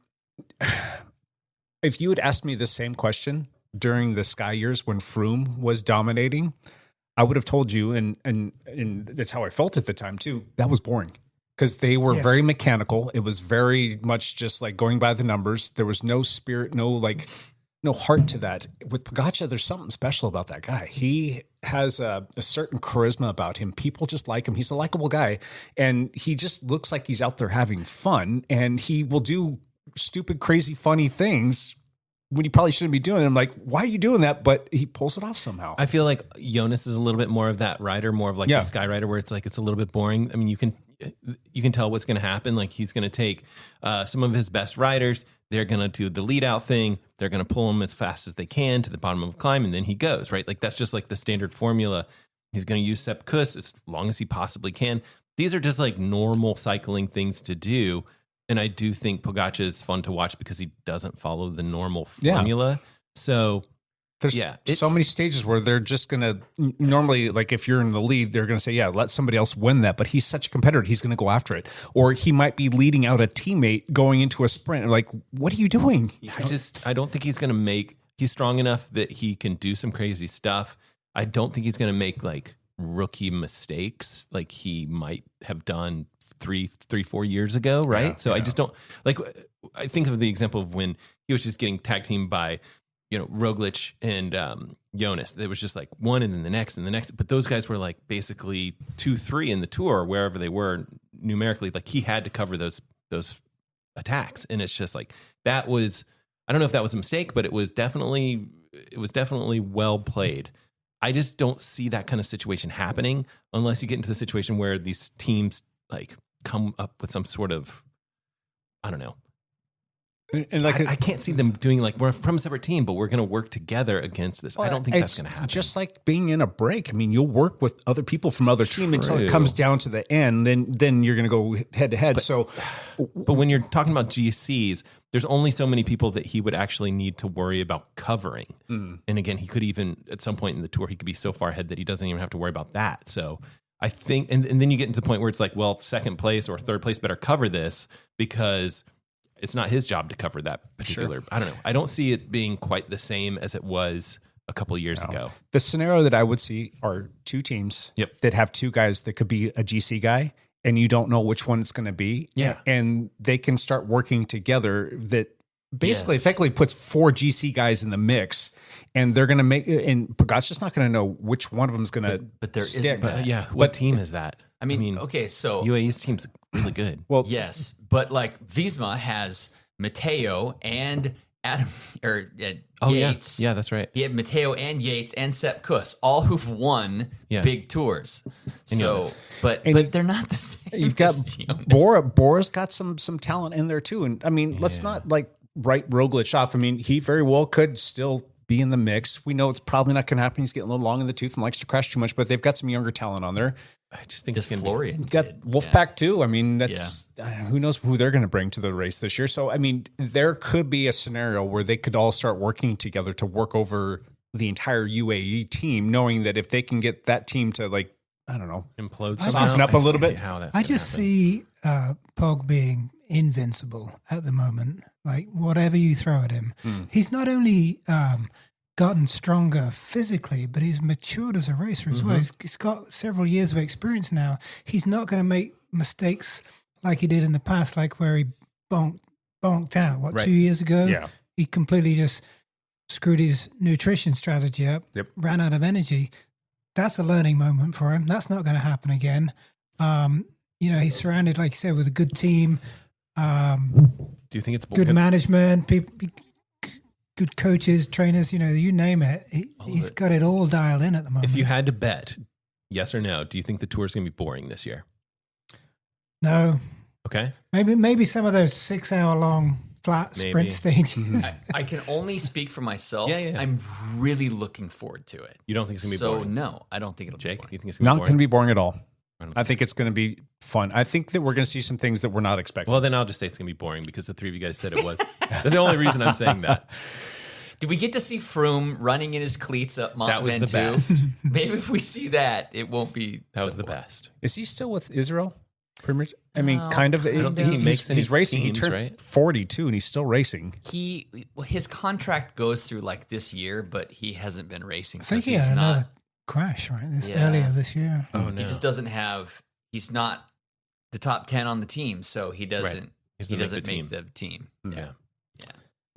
if you had asked me the same question during the Sky years when Froome was dominating, I would have told you, and that's how I felt at the time too, that was boring. Because they were very mechanical. It was very much just like going by the numbers. There was no spirit, no heart to that. With Pogacar, there's something special about that guy. He has a certain charisma about him. People just like him. He's a likable guy. And he just looks like he's out there having fun. And he will do stupid, crazy, funny things when you probably shouldn't be doing it. I'm like, why are you doing that? But he pulls it off somehow. I feel like Jonas is a little bit more of that rider, more of like the Sky rider where it's like, it's a little bit boring. I mean, you can tell what's going to happen. Like he's going to take some of his best riders. They're going to do the lead out thing. They're going to pull him as fast as they can to the bottom of the climb. And then he goes, right? Like that's just like the standard formula. He's going to use Sepp Kuss as long as he possibly can. These are just like normal cycling things to do. And I do think Pogacar is fun to watch because he doesn't follow the normal formula. So there's so many stages where they're just going to normally, like if you're in the lead, they're going to say, yeah, let somebody else win that. But he's such a competitor. He's going to go after it. Or he might be leading out a teammate going into a sprint. Like, what are you doing? I don't think he's going to he's strong enough that he can do some crazy stuff. I don't think he's going to make like rookie mistakes like he might have done 3-4 years ago. Right. I just don't like, I think of the example of when he was just getting tag teamed by, Roglic and Jonas. There was just like one and then the next and the next. But those guys were like basically 2-3 in the tour, wherever they were numerically. Like he had to cover those attacks. And it's just like, that was, I don't know if that was a mistake, but it was definitely well played. I just don't see that kind of situation happening unless you get into the situation where these teams like come up with some sort of, I don't know. And like I can't see them doing like, we're from a separate team, but we're going to work together against this. I don't think that's going to happen. Just like being in a break. I mean, you'll work with other people from other teams until it comes down to the end. Then you're going to go head to head. But when you're talking about GCs, there's only so many people that he would actually need to worry about covering. And again, he could even at some point in the tour, he could be so far ahead that he doesn't even have to worry about that. So I think, and then you get into the point where it's like, well, second place or third place better cover this because it's not his job to cover that particular. I don't know. I don't see it being quite the same as it was a couple of years ago. The scenario that I would see are two teams that have two guys that could be a GC guy and you don't know which one it's going to be. Yeah. And they can start working together that basically Yes. effectively puts 4 GC guys in the mix, and they're going to make, and Pogacar's just not going to know which one of them is going to But there stick. isn't that. Yeah, what team is that? I mean, okay, so UAE's team's really good. Well, yes, but like Visma has Matteo and Adam or Yates. Yeah, that's right. He had Matteo and Yates and Sepp Kuss, all who've won Yeah. big tours. And So, Jonas. but they're not the same. You've got as Jonas. Bora's got some talent in there too. And I mean, let's not like write Roglic off. I mean, he very well could still be in the mix. We know it's probably not going to happen. He's getting a little long in the tooth and likes to crash too much, but they've got some younger talent on there. I just think Just it's Florian. You've got Wolfpack too. I mean, that's who knows who they're going to bring to the race this year. So, I mean, there could be a scenario where they could all start working together to work over the entire UAE team, knowing that if they can get that team to like, I don't know, implode, soften up a little bit. I just see Pog being invincible at the moment. Like whatever you throw at him, he's not only gotten stronger physically, but he's matured as a racer as well. He's got several years of experience now. He's not going to make mistakes like he did in the past, like where he bonked out. 2 years ago? Yeah. He completely just screwed his nutrition strategy up, ran out of energy. That's a learning moment for him. That's not going to happen again. He's surrounded, like you said, with a good team. Do you think it's good management, people, good coaches, trainers? You name it. He's got it all dialed in at the moment. If you had to bet, yes or no, do you think the tour is going to be boring this year? No. Okay. Maybe some of those 6-hour-long flat sprint stages. I can only speak for myself. Yeah. I'm really looking forward to it. You don't think it's going to be boring? So no, I don't think it'll Jake, be boring. you think it's going to be Not boring? going to be boring at all. I think it's going to be fun. I think that we're going to see some things that we're not expecting. Well, then I'll just say it's going to be boring because the three of you guys said it was. That's the only reason I'm saying that. Did we get to see Froome running in his cleats up Mont That was the Ventoux? best. Maybe if we see that, it won't be. That was the best. Is he still with Israel? Pretty much. I mean, kind of. I don't think he makes any he's racing. teams, He turned right? 42 and he's still racing. His contract goes through like this year, but he hasn't been racing. I think 'cause he he's had not. another crash, right? Earlier this year. Oh, no. He just doesn't have. He's not the top 10 on the team, so he doesn't. He He doesn't doesn't make make the team. Yeah.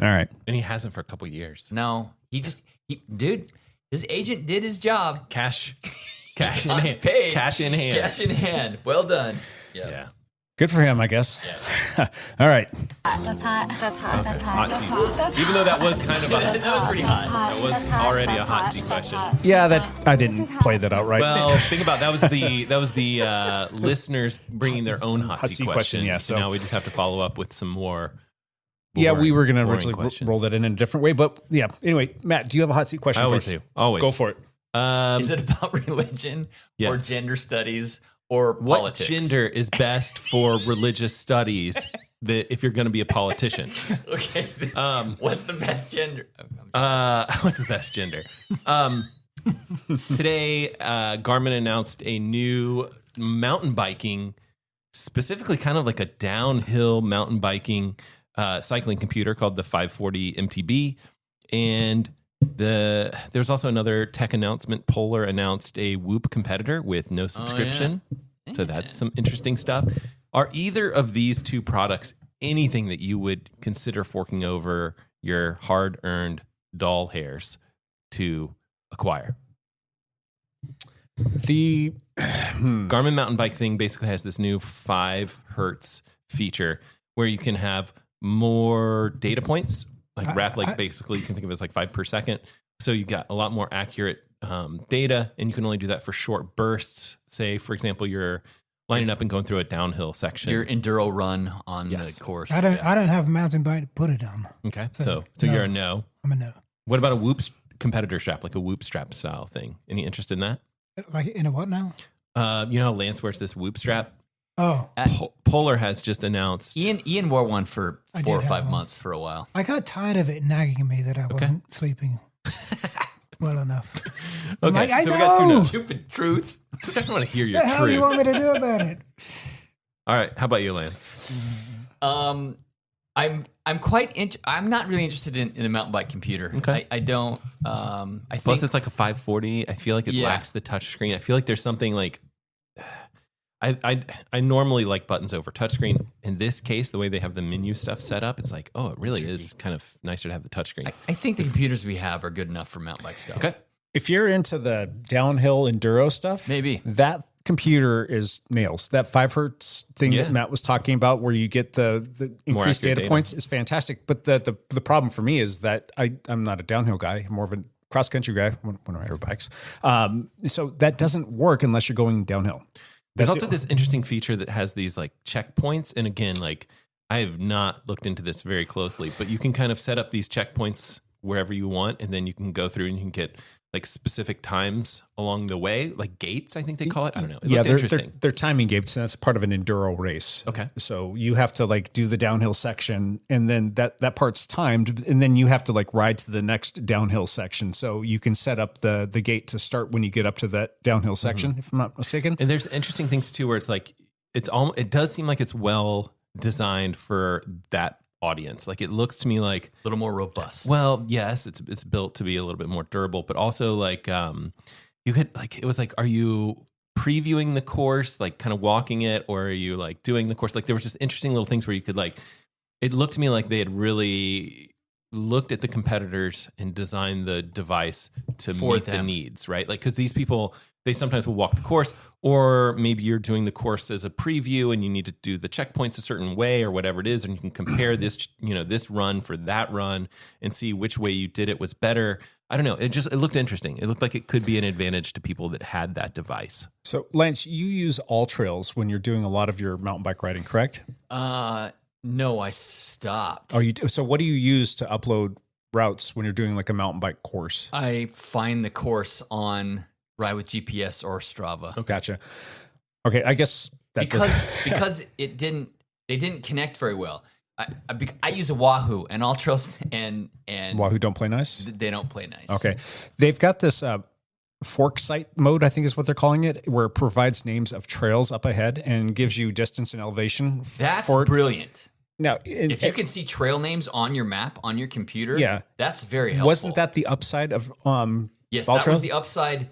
All right. And he hasn't for a couple years. No, dude, his agent did his job. Cash in Got hand. paid. Cash in hand. Cash in hand. Well done. Yeah. Good for him, I guess. All right. That's hot. That's hot. That's hot. Hot That's seat. hot. That's Even though that was kind of a That was pretty hot. That was already a hot seat question. Yeah, that I didn't play that out right. Well, think about that was the listeners bringing their own hot seat question. Yeah, so now we just have to follow up with some more. Yeah, we were going to boring originally questions. roll that in a different way, but yeah. Anyway, Matt, do you have a hot seat question? I always for us? do. Always. Go for it. Is it about religion or Yes. gender studies or What politics? gender is best for religious studies? That if you're going to be a politician, Okay. What's the best gender? what's the best gender? Today, Garmin announced a new mountain biking, specifically kind of like a downhill mountain biking cycling computer called the 540 MTB. And there's also another tech announcement. Polar announced a Whoop competitor with no subscription. So that's some interesting stuff. Are either of these two products anything that you would consider forking over your hard-earned doll hairs to acquire? The Garmin mountain bike thing basically has this new 5 hertz feature where you can have more data points, like basically you can think of it as like 5 per second. So you got a lot more accurate data, and you can only do that for short bursts. Say, for example, you're lining up and going through a downhill section. Your enduro run on the course. I don't have a mountain bike to put it on. Okay, So, so no. you're a no. I'm a no. What about a Whoop competitor strap, like a Whoop strap style thing? Any interest in that? Like in a what now? You know how Lance wears this Whoop strap? Oh, Polar has just announced. Ian wore one for I 4 or did have 5 one. months for a while. I got tired of it nagging me that I wasn't sleeping well enough. I'm like, I so we got two know. no's. Stupid truth. I don't want to hear your What the hell do truth. you want me to do about it? All right, how about you, Lance? I'm quite. I'm not really interested in a mountain bike computer. Okay. I don't. I Plus, think it's like a 540. I feel like it lacks the touch screen. I feel like there's something like I normally like buttons over touchscreen. In this case, the way they have the menu stuff set up, it's like, oh, it really is kind of nicer to have the touchscreen. I think the computers we have are good enough for mountain bike stuff. Okay. If you're into the downhill enduro stuff, maybe that computer is nails. That 5 hertz thing that Matt was talking about, where you get the increased data points, is fantastic. But the problem for me is that I'm not a downhill guy. I'm more of a cross country guy. One of my air bikes. So that doesn't work unless you're going downhill. There's also this interesting feature that has these like checkpoints. And again, like I have not looked into this very closely, but you can kind of set up these checkpoints wherever you want. And then you can go through and you can get like specific times along the way, like gates, I think they call it. I don't know. They're timing gates, and that's part of an enduro race. Okay. So you have to like do the downhill section, and then that part's timed, and then you have to like ride to the next downhill section. So you can set up the gate to start when you get up to that downhill section, if I'm not mistaken. And there's interesting things too, where it's like, it does seem like it's well designed for that audience. Like it looks to me like a little more robust. Well, yes, it's built to be a little bit more durable, but also like you could like, it was like, are you previewing the course, like kind of walking it, or are you like doing the course? Like there was just interesting little things where you could like, it looked to me like they had really looked at the competitors and designed the device to meet the needs, right? Like, because these people, they sometimes will walk the course, or maybe you're doing the course as a preview and you need to do the checkpoints a certain way or whatever it is. And you can compare this, this run for that run and see which way you did it was better. I don't know. It looked interesting. It looked like it could be an advantage to people that had that device. So Lance, you use All Trails when you're doing a lot of your mountain bike riding, correct? No, I stopped. Oh, you do? So what do you use to upload routes when you're doing like a mountain bike course? I find the course on Ride with GPS or Strava. Oh, gotcha. Okay, I guess that because they didn't connect very well. I use a Wahoo and All Trails and Wahoo don't play nice. They don't play nice. Okay, they've got this fork site mode, I think is what they're calling it, where it provides names of trails up ahead and gives you distance and elevation. That's brilliant. Now, if you can see trail names on your map on your computer, that's very helpful. Wasn't that the upside of yes, All that Trails? was the upside.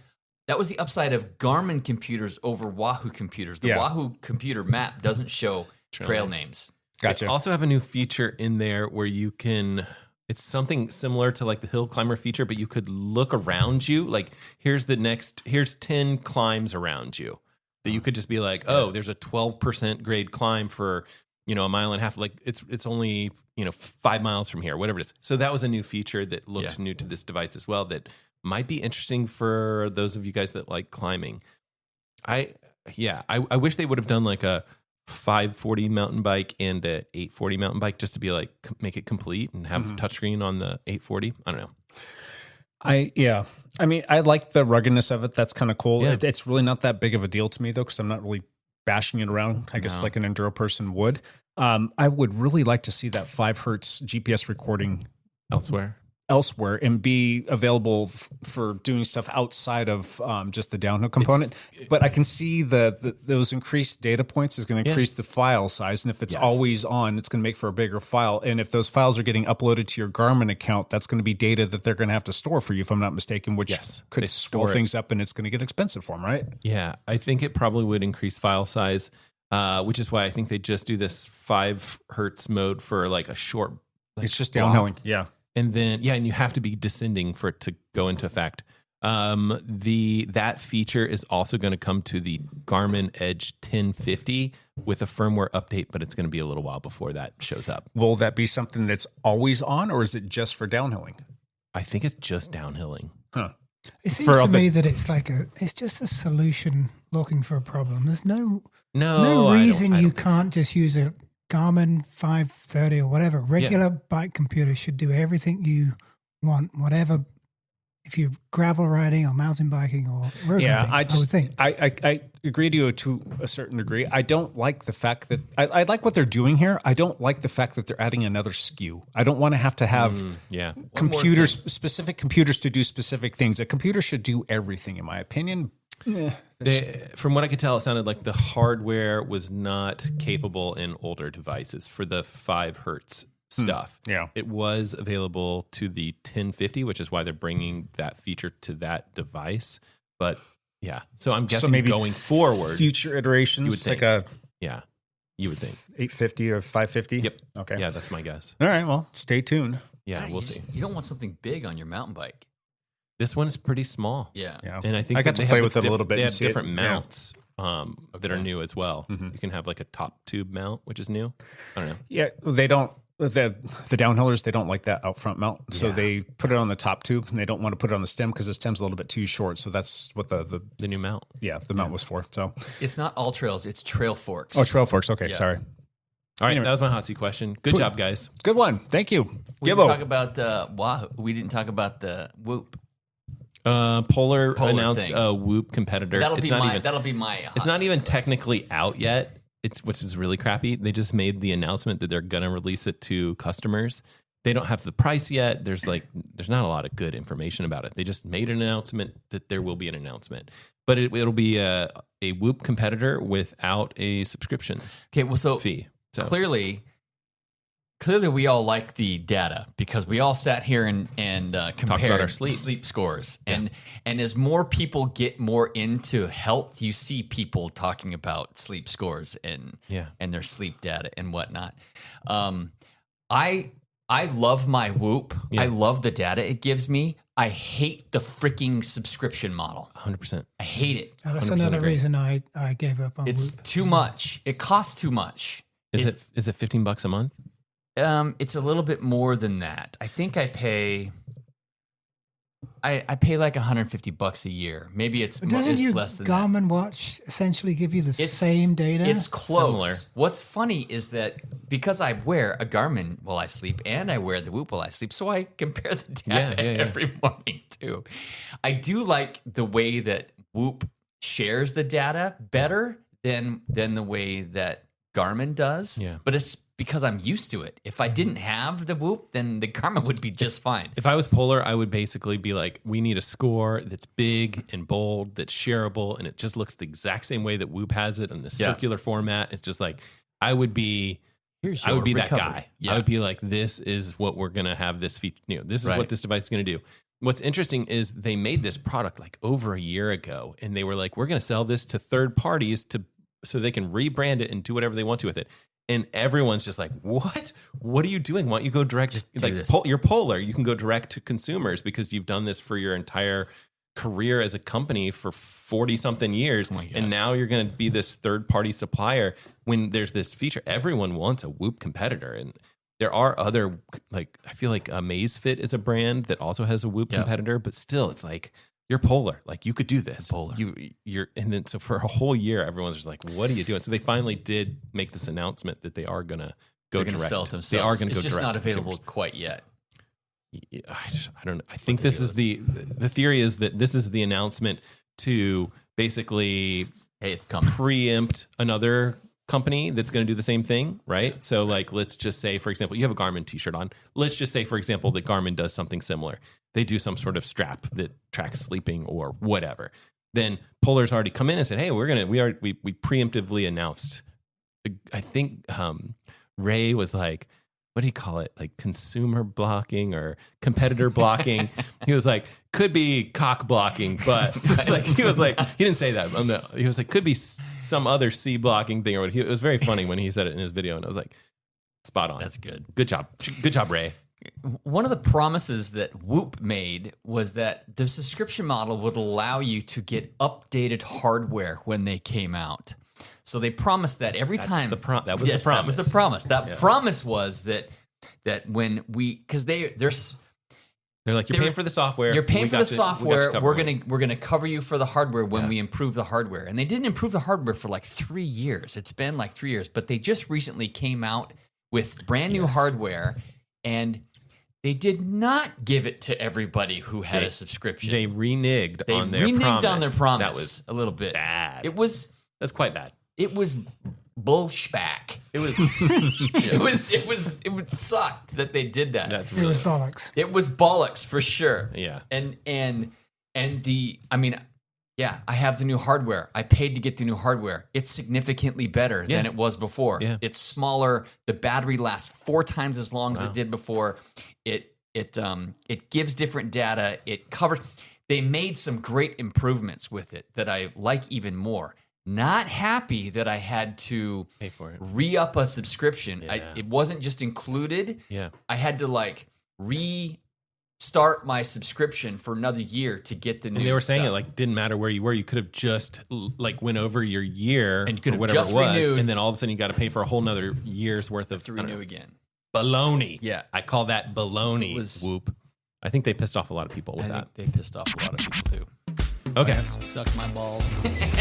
That was the upside of Garmin computers over Wahoo computers. The Wahoo computer map doesn't show trail names. Gotcha. They also have a new feature in there where you can, it's something similar to like the hill climber feature, but you could look around you. Like here's 10 climbs around you that you could just be like, oh, there's a 12% grade climb for, a mile and a half. Like it's only, 5 miles from here, whatever it is. So that was a new feature that looked new to this device as well that might be interesting for those of you guys that like climbing. I wish they would have done like a 540 mountain bike and a 840 mountain bike just to be like, make it complete and have touchscreen on the 840. I don't know. I mean, I like the ruggedness of it. That's kind of cool. Yeah. It's really not that big of a deal to me though, because I'm not really bashing it around, I guess, like an enduro person would. I would really like to see that 5 hertz GPS recording elsewhere and be available for doing stuff outside of just the downhill component. But I can see those increased data points is going to increase the file size. And if it's always on, it's going to make for a bigger file. And if those files are getting uploaded to your Garmin account, that's going to be data that they're going to have to store for you, if I'm not mistaken, which could swell things up and it's going to get expensive for them, right? Yeah, I think it probably would increase file size, which is why I think they just do this 5 hertz mode for like a short. Like, it's just downhilling. Yeah. And then, and you have to be descending for it to go into effect. That feature is also going to come to the Garmin Edge 1050 with a firmware update, but it's going to be a little while before that shows up. Will that be something that's always on, or is it just for downhilling? I think it's just downhilling. Huh. It seems to me that it's like it's just a solution looking for a problem. There's no reason you can't just use a Garmin 530 or whatever. Regular bike computer should do everything you want, whatever. If you're gravel riding or mountain biking or road riding, I would think. I agree to you to a certain degree. I don't like the fact that I like what they're doing here. I don't like the fact that they're adding another SKU. I don't want to have specific computers to do specific things. A computer should do everything, in my opinion. From what I could tell, it sounded like the hardware was not capable in older devices for the 5 hertz stuff. It was available to the 1050, which is why they're bringing that feature to that device. But Yeah. So I'm guessing maybe going forward, future iterations, you would think. like a Yeah. You would think 850 or 550. Yep. Okay. Yeah, that's my guess. All right. Well, stay tuned. Yeah, you we'll see. You don't want something big on your mountain bike. This one is pretty small. Yeah. And I think I got that to play with it a little bit. They and have see it. different Yeah. mounts that are new as well. You can have like a top tube mount, which is new. I don't know. Yeah, they don't. The downhillers, they don't like that out front mount, so Yeah. they put it on the top tube, and they don't want to put it on the stem because the stem's a little bit too short. So that's what the new mount. Yeah, the mount was for. So It's not all trails; it's trail forks. oh, trail forks. Okay, Yeah. sorry. All right, that was my hot seat question. Good job, guys. Good one. Thank you. We didn't Gibbo. talk about Wahoo. We didn't talk about the Whoop. Polar announced thing. a Whoop competitor. That'll It's be not my. even. That'll be my. It's not even technically out yet. It's which is really crappy. They just made the announcement that they're gonna release it to customers. They don't have the price yet. There's not a lot of good information about it. They just made an announcement that there will be an announcement, but it'll be a Whoop competitor without a subscription. Okay, well, so fee. So clearly we all like the data because we all sat here and compared about our sleep scores. And as more people get more into health, you see people talking about sleep scores and their sleep data and whatnot. I love my Whoop. Yeah. I love the data it gives me. I hate the freaking subscription model. 100%. I hate it. Now, that's another reason I gave up on It's Whoop. too much. It costs too much. Is it $15 a month? It's a little bit more than that. I think I pay like $150 a year. Maybe it's Doesn't your less than that. Garmin watch essentially give you the same data? It's close. Similar. What's funny is that because I wear a Garmin while I sleep and I wear the Whoop while I sleep, so I compare the data every morning too. I do like the way that Whoop shares the data better than the way that Garmin does. Yeah. But it's because I'm used to it. If I didn't have the Whoop, then the Garmin would be just fine. If I was Polar, I would basically be like, we need a score that's big and bold, that's shareable, and it just looks the exact same way that Whoop has it in the circular format. It's just like, I would be that guy. Yeah. I would be like, this is what we're going to have this feature. This is what this device is going to do. What's interesting is they made this product like over a year ago, and they were like, we're going to sell this to third parties so they can rebrand it and do whatever they want to with it. And everyone's just like, what? What are you doing? Why don't you go direct? Just do this. You're Polar. You can go direct to consumers because you've done this for your entire career as a company for 40 something years. And now you're going to be this third party supplier when there's this feature. Everyone wants a Whoop competitor. And there are other, like, I feel like Amazfit is a brand that also has a Whoop competitor, but still it's like, you're Polar. Like, you could do this. Polar. And then so for a whole year, everyone's just like, what are you doing? So they finally did make this announcement that they are going to go direct. Sell it themselves. They are going to go direct. It's just not to available consumers. quite yet. I don't know. I think this is the theory is that this is the announcement to basically preempt another company that's going to do the same thing, right? So like, let's just say, for example, you have a Garmin t-shirt on. Let's just say, for example, that Garmin does something similar. They do some sort of strap that tracks sleeping or whatever. Then Polar's already come in and said, hey, we preemptively announced. I think Ray was like, what do you call it? Like consumer blocking or competitor blocking. He was like, could be cock blocking, but he didn't say that. He was like, could be some other C blocking thing. It was very funny when he said it in his video. And I was like, spot on. That's good. Good job. Good job, Ray. One of the promises that Whoop made was that the subscription model would allow you to get updated hardware when they came out. So they promised that every time. That was the promise. That was the promise. That promise was that when because they're like, you're paying for the software. You're paying for the software. We're gonna cover you for the hardware when we improve the hardware. And they didn't improve the hardware for like 3 years. It's been like 3 years, but they just recently came out with brand new hardware, and they did not give it to everybody who had a subscription. They reneged on their promise. That was a little bit bad. That's quite bad. It was bullshback. It was. It would suck that they did that. It was bollocks. It was bollocks for sure. Yeah. And I have the new hardware. I paid to get the new hardware. It's significantly better than it was before. Yeah. It's smaller. The battery lasts 4 times as long as it did before. It gives different data. It covers. they made some great improvements with it that I like even more. Not happy that I had to pay for it, re-up a subscription. Yeah. It wasn't just included. Yeah. I had to like restart my subscription for another year to get the new. And they were saying stuff. it like didn't matter where you were. You could have just like went over your year And you could or have whatever just it was, renewed. and then all of a sudden you got to pay for a whole nother year's worth of to renew again. baloney. Yeah. I call that baloney. It was- Whoop. I think they pissed off a lot of people with I that. think they pissed off a lot of people too. Okay. Suck my balls.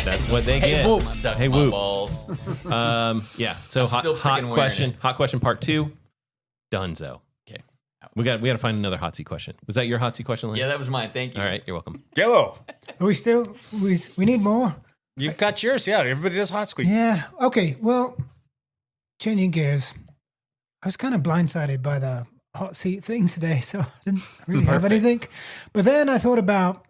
That's what they Hey, get. whoop. Suck Hey, my whoop. balls. Yeah. So I'm still hot freaking wearing question. it. Hot question part 2. Donezo. Okay. We got to find another hot seat question. Was that your hot seat question, Lance? Yeah, that was mine. Thank you. All right. You're welcome. Yellow. Are we still? We need more. You've got yours. Yeah, everybody does hot squeak. Yeah. Okay. Well, changing gears. I was kind of blindsided by the hot seat thing today, so I didn't really have anything. But then I thought about,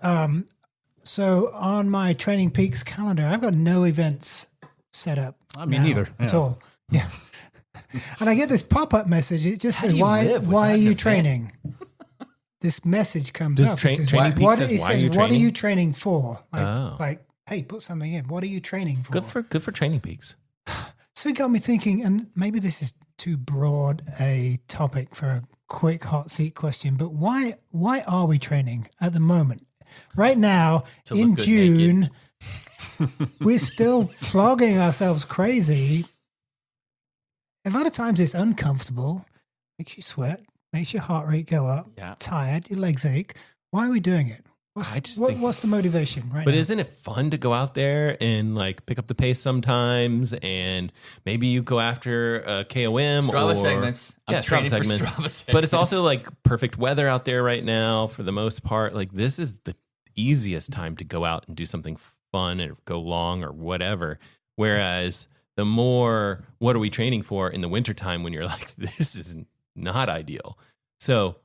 so on my Training Peaks calendar, I've got no events set up. Me neither. At Yeah. all. Yeah. And I get this pop-up message. It just How says, do you why live are without an you event? training? This message comes Does up. It says, Training Peaks what, says, it why are says, you what are training? you training for? Like, Oh. like, hey, put something in. What are you training for? Good for Training Peaks. So it got me thinking, and maybe this is too broad a topic for a quick hot seat question, but why are we training at the moment? Right now, To look in good June, we're still flogging ourselves crazy. A lot of times it's uncomfortable, makes you sweat, makes your heart rate go up, Yeah. tired, your legs ache. Why are we doing it? I just think What's the motivation right But now? isn't it fun to go out there and like pick up the pace sometimes? And maybe you go after a KOM Strava or segments. I'm yeah, Strava training for segments. Strava But it's segments. also like perfect weather out there right now for the most part. Like this is the easiest time to go out and do something fun or go long or whatever. Whereas the more, what are we training for in the wintertime when you're like, this is not ideal. So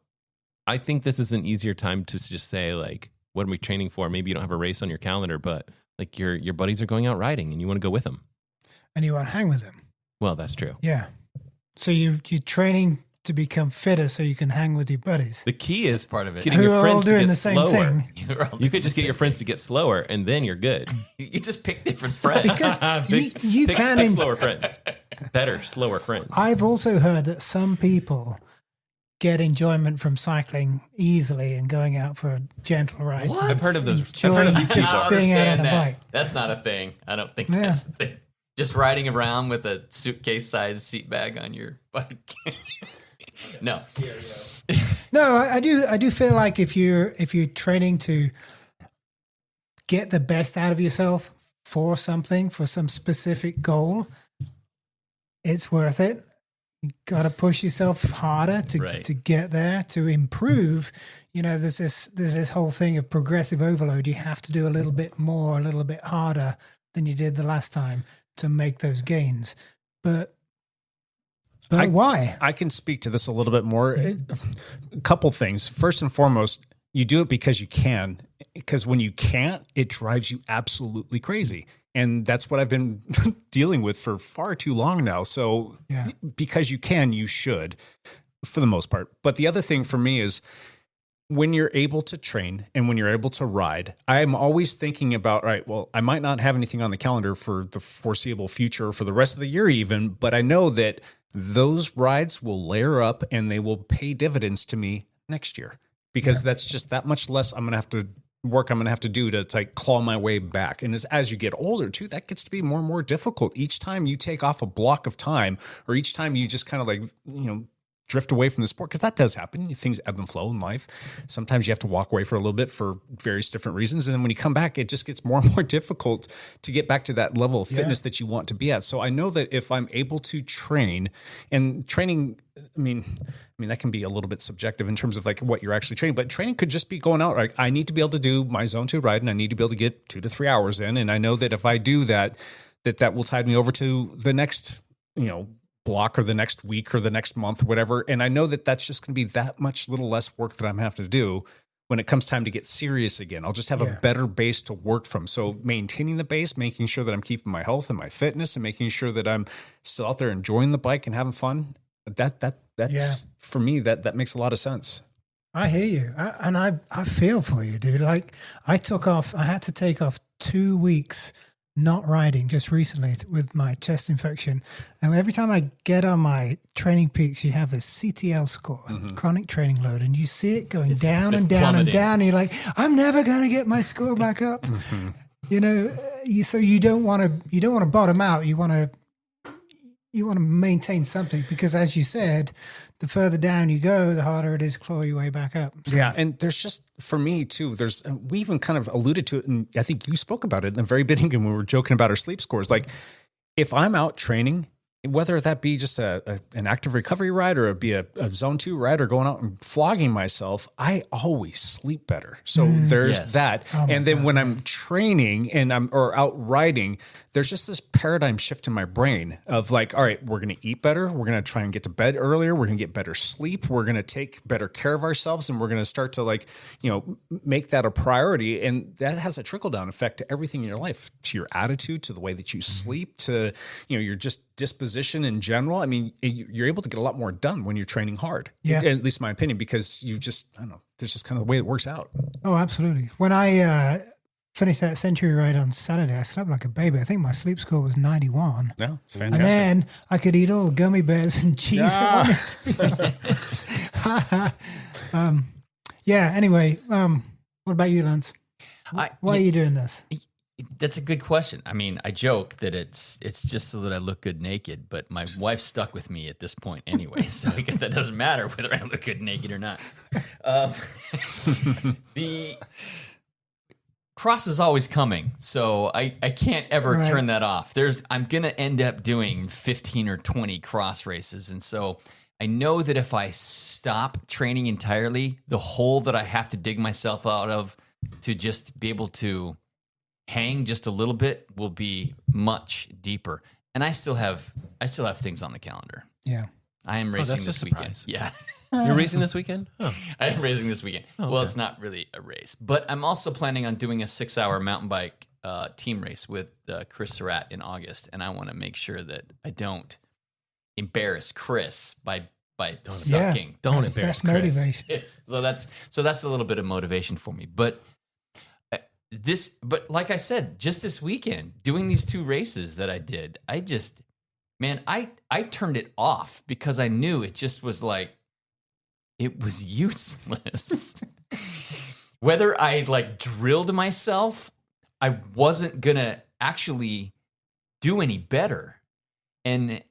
I think this is an easier time to just say like, what are we training for? Maybe you don't have a race on your calendar, but like your buddies are going out riding and you want to go with them. And you want to hang with them. Well, that's true. Yeah. So you're training to become fitter so you can hang with your buddies. The key is part of it. getting Who your are friends all to doing get the same slower. thing. You could just get your friends to get slower and then you're good. You just pick different friends. You pick can slower friends. Better, slower friends. I've also heard that some people get enjoyment from cycling easily and going out for gentle rides. What? I've heard of those. I've Enjoying heard of these I people. don't just being out on understand a that. bike. That's not a thing. I don't think Yeah. that's a thing. Just riding around with a suitcase-sized seat bag on your bike. No. No, I do feel like if you're training to get the best out of yourself for something, for some specific goal, it's worth it. You got to push yourself harder to get there, to improve. You know, there's this whole thing of progressive overload. You have to do a little bit more, a little bit harder than you did the last time to make those gains. But why? I can speak to this a little bit more. A couple things. First and foremost, you do it because you can. Because when you can't, it drives you absolutely crazy. And that's what I've been dealing with for far too long now. So because you can, you should, for the most part. But the other thing for me is when you're able to train and when you're able to ride, I'm always thinking about, right, well, I might not have anything on the calendar for the foreseeable future or for the rest of the year even, but I know that those rides will layer up and they will pay dividends to me next year because that's just that much less I'm going to have to do to like claw my way back. And as you get older too, that gets to be more and more difficult. Each time you take off a block of time or each time you just kind of like, drift away from the sport, because that does happen. Things ebb and flow in life. Sometimes you have to walk away for a little bit for various different reasons. And then when you come back, it just gets more and more difficult to get back to that level of fitness that you want to be at. So I know that if I'm able to train, and training, I mean, that can be a little bit subjective in terms of like what you're actually training, but training could just be going out. Like I need to be able to do my zone 2 ride and I need to be able to get 2 to 3 hours in. And I know that if I do that will tide me over to the next, block or the next week or the next month, whatever. And I know that that's just going to be that much little less work that I'm going to have to do when it comes time to get serious again. I'll just have a better base to work from. So maintaining the base, making sure that I'm keeping my health and my fitness and making sure that I'm still out there enjoying the bike and having fun. That's for me, that makes a lot of sense. I hear you. I feel for you, dude. Like I had to take off 2 weeks not riding just recently with my chest infection. And every time I get on my Training Peaks, you have this CTL score, chronic training load, and you see it going down and down and down. And you're like, I'm never going to get my score back up. You know, so you don't want to bottom out. You want to maintain something because, as you said, the further down you go, the harder it is to claw your way back up. So. Yeah, and there's just, for me too, we even kind of alluded to it, and I think you spoke about it in the very beginning when we were joking about our sleep scores. Like, if I'm out training, whether that be just an active recovery ride or it be a zone 2 ride or going out and flogging myself, I always sleep better. So there's that. Oh, and then when I'm training and or out riding, there's just this paradigm shift in my brain of like, all right, we're going to eat better. We're going to try and get to bed earlier. We're going to get better sleep. We're going to take better care of ourselves. And we're going to start to make that a priority. And that has a trickle down effect to everything in your life, to your attitude, to the way that you sleep, to, your just disposition in general. I mean, you're able to get a lot more done when you're training hard. Yeah. At least my opinion, because I don't know, there's just kind of the way it works out. Oh, absolutely. When I finished that Century ride on Saturday, I slept like a baby. I think my sleep score was 91. Yeah, it's fantastic. And then I could eat all the gummy bears and cheese I wanted. Anyway, what about you, Lance? Why are you doing this? That's a good question. I mean, I joke that it's just so that I look good naked, but my wife's stuck with me at this point anyway, so I guess that doesn't matter whether I look good naked or not. The cross is always coming, so I can't ever turn that off. I'm going to end up doing 15 or 20 cross races, and so I know that if I stop training entirely, the hole that I have to dig myself out of to just be able to hang just a little bit will be much deeper. And I still have things on the calendar. Yeah. I am racing this weekend. Yeah. You're racing this weekend? Oh. I am racing this weekend. Oh, okay. Well, it's not really a race, but I'm also planning on doing a 6-hour mountain bike team race with Chris Surratt in August. And I want to make sure that I don't embarrass Chris by sucking. Yeah, don't embarrass Chris. Motivation. So that's a little bit of motivation for me. But like I said, just this weekend, doing these 2 races that I did, I turned it off because I knew it just was like, it was useless. Whether I drilled myself, I wasn't gonna actually do any better. And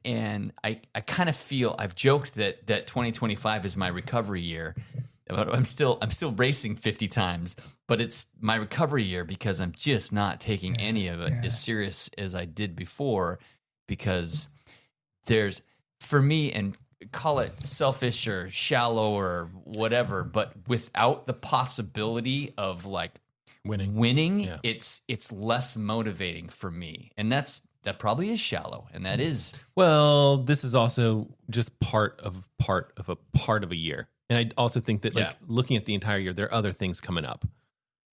I kind of feel, I've joked that 2025 is my recovery year. I'm still racing 50 times, but it's my recovery year because I'm just not taking any of it as serious as I did before, because there's, for me, and call it selfish or shallow or whatever, but without the possibility of winning, it's less motivating for me. And that probably is shallow, and that is, well, this is also just part of a year. And I also think that looking at the entire year, there are other things coming up.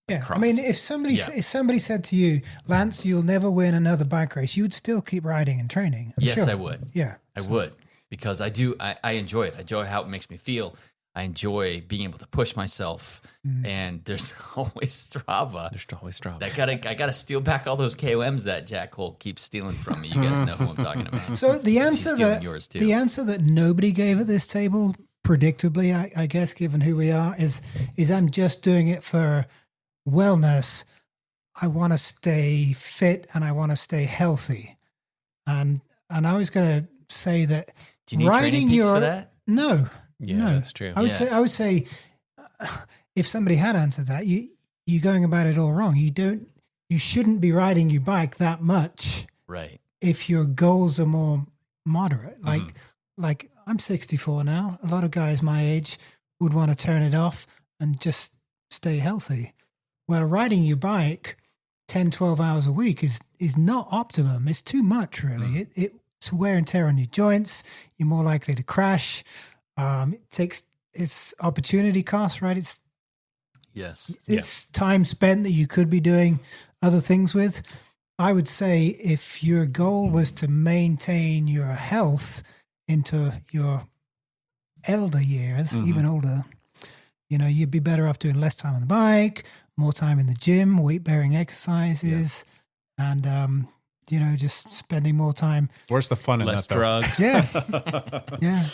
Yeah, I mean, if somebody said to you, Lance, you'll never win another bike race, you would still keep riding and training. Yes, I would. Yeah, I would, because I do. I enjoy it. I enjoy how it makes me feel. I enjoy being able to push myself. And there's always Strava. I gotta steal back all those KOMs that Jack Holt keeps stealing from me. You guys know who I'm talking about. So the answer that nobody gave at this table, predictably, I guess, given who we are, is I'm just doing it for wellness. I want to stay fit and I want to stay healthy. And I was going to say that do you need Training Peaks for that? No. Yeah, no. That's true. I would say if somebody had answered that, you're going about it all wrong. You shouldn't be riding your bike that much. Right. If your goals are more moderate. Like I'm 64 now. A lot of guys my age would want to turn it off and just stay healthy. Well, riding your bike 10, 12 hours a week is not optimum. It's too much, really. It's wear and tear on your joints. You're more likely to crash. It takes its opportunity cost, right? It's time spent that you could be doing other things with. I would say if your goal was to maintain your health into your elder years, even older, you'd be better off doing less time on the bike, more time in the gym, weight-bearing exercises, and, just spending more time. Where's the fun in Less that, though? drugs. Yeah. Yeah.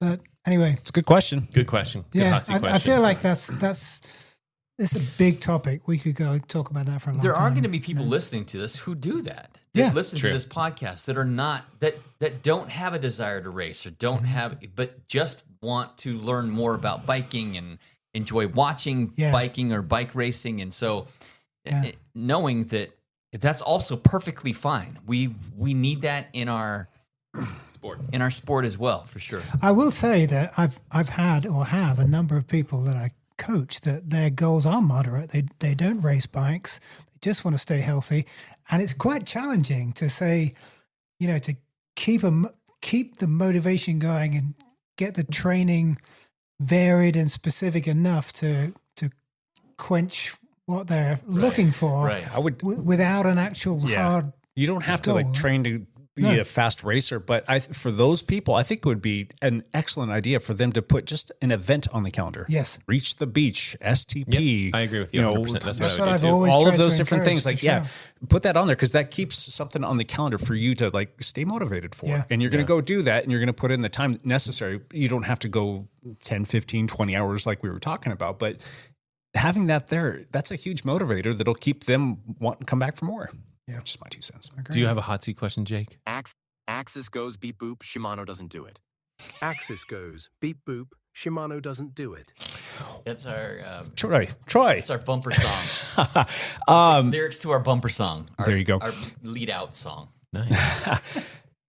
But anyway. It's a good question. Good question. Good Yeah. hot seat question. I feel like it's a big topic. We could go talk about that for a long time. There are going to be people listening to this who do that. Yeah. Listen to this podcast that are not that don't have a desire to race or don't have, but just want to learn more about biking and enjoy watching biking or bike racing. And so, knowing that that's also perfectly fine. We need that in our sport as well, for sure. I will say that I've had or have a number of people that I coach that their goals are moderate. They don't race bikes. They just want to stay healthy, and it's quite challenging to say, to keep the motivation going and get the training varied and specific enough to quench what they're looking for. Right. I would without an actual hard. You don't have to goal. train to be a fast racer, but for those people, I think it would be an excellent idea for them to put just an event on the calendar. Yes. Reach the beach, STP. Yep, I agree with you 100%. That's what I've do too. always all tried of to those different encourage, things. for sure. Put that on there because that keeps something on the calendar for you to stay motivated for. Yeah. And you're going to go do that and you're going to put in the time necessary. You don't have to go 10, 15, 20 hours like we were talking about, but having that there, that's a huge motivator that'll keep them wanting to come back for more. Yeah. Just my 2 cents. Do you have a hot seat question, Jake? Axis goes beep boop, Shimano doesn't do it. Axis goes beep boop, Shimano doesn't do it. That's our Troy. That's our bumper song. Lyrics to our bumper song. There you go. Our lead out song. Nice.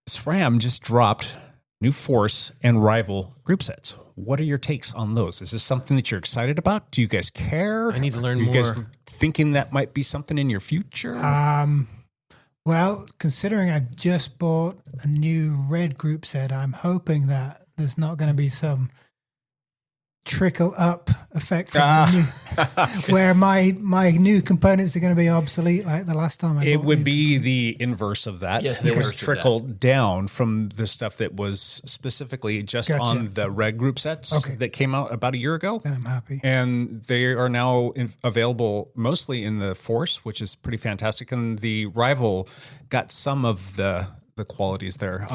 SRAM just dropped new Force and Rival group sets. What are your takes on those? Is this something that you're excited about? Do you guys care? I need to learn Are you more. guys thinking that might be something in your future? Well, considering I've just bought a new red group set, I'm hoping that there's not going to be some trickle up effect from the new, where my new components are going to be obsolete like the last time I bought It would new. be the inverse of that. Yes, it the was inverse of trickled down from the stuff that was specifically just Gotcha. on the red group sets that came out about a year ago. Then I'm happy. And they are now available mostly in the Force, which is pretty fantastic. And the Rival got some of the qualities there.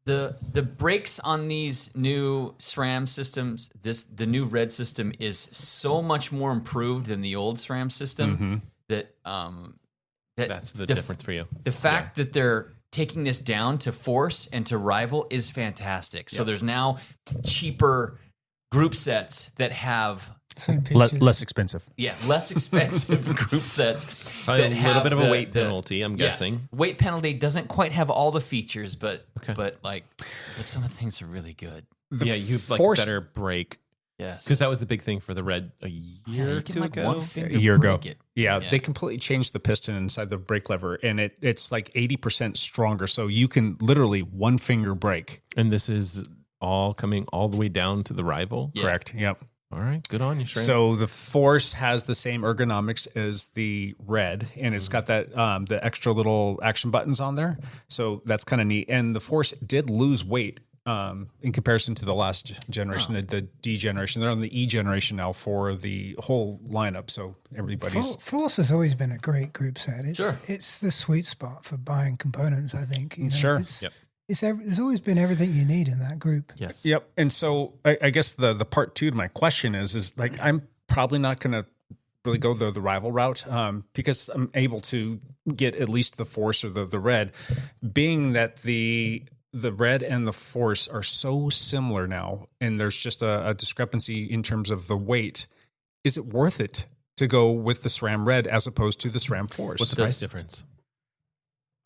The brakes on these new SRAM systems, the new red system is so much more improved than the old SRAM system that's the difference for you. The fact that they're taking this down to Force and to Rival is fantastic. So there's now cheaper group sets that have less expensive. Yeah, less expensive group sets. Probably that a little have bit of a weight penalty, I'm guessing. Weight penalty doesn't quite have all the features, but some of the things are really good. You've better brake. Yes. Because that was the big thing for the red a year or two ago. A year ago. Yeah, they completely changed the piston inside the brake lever, and it's like 80% stronger. So you can literally one finger brake. And this is all coming all the way down to the Rival? Yeah. Correct. Yep. All right, good on you, Shran. So the Force has the same ergonomics as the red, and it's got that the extra little action buttons on there. So that's kind of neat. And the Force did lose weight in comparison to the last generation, the D generation. They're on the E generation now for the whole lineup. So everybody's Force has always been a great group set. It's Sure. it's the sweet spot for buying components, I think. Sure. There's always been everything you need in that group. Yes. Yep. And so I guess the part two to my question is like I'm probably not going to really go the Rival route because I'm able to get at least the Force or the red, being that the red and the Force are so similar now, and there's just a discrepancy in terms of the weight. Is it worth it to go with the SRAM red as opposed to the SRAM Force? What's the price difference?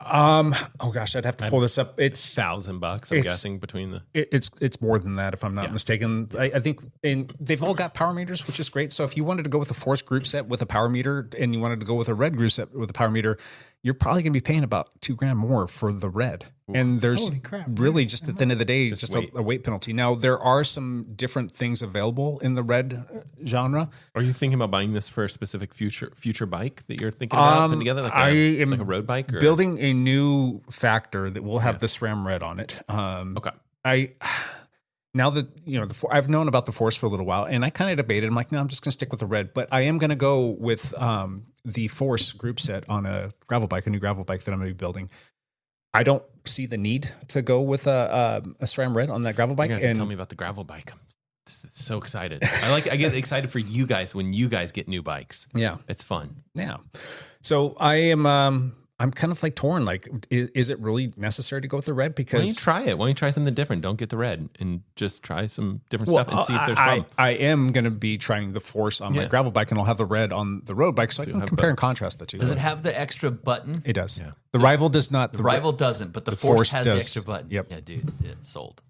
Oh gosh, I'd have to pull this up. It's $1,000, I'm guessing, between the. It's more than that, if I'm not mistaken. I think, and they've all got power meters, which is great. So if you wanted to go with a Force group set with a power meter, and you wanted to go with a red group set with a power meter, you're probably going to be paying about $2,000 more for the red. And there's Holy crap, really just at the end of the day, Just just weight. a weight penalty. Now there are some different things available in the red genre. Are you thinking about buying this for a specific future bike that you're thinking about putting together, like a road bike? Or? Building a new factor that will have the SRAM red on it. Okay. now that, I've known about the Force for a little while, and I kind of debated. I'm like, no, I'm just going to stick with the red. But I am going to go with the Force group set on a new gravel bike that I'm going to be building. I don't see the need to go with a SRAM red on that gravel bike. You're gonna have to tell me about the gravel bike. I'm so excited. I get excited for you guys when you guys get new bikes. Yeah. It's fun. Yeah. So I'm kind of like torn. Like, is it really necessary to go with the red? Because why don't you try it? Why don't you try something different? Don't get the red and just try some different stuff and see if there's problem. I am going to be trying the Force on my gravel bike, and I'll have the red on the road bike, so I can compare and contrast the two. Does it have the extra button? It does. Yeah. The Rival does not. The Rival doesn't, but the Force has the extra button. Yep. Yeah, dude, it's sold.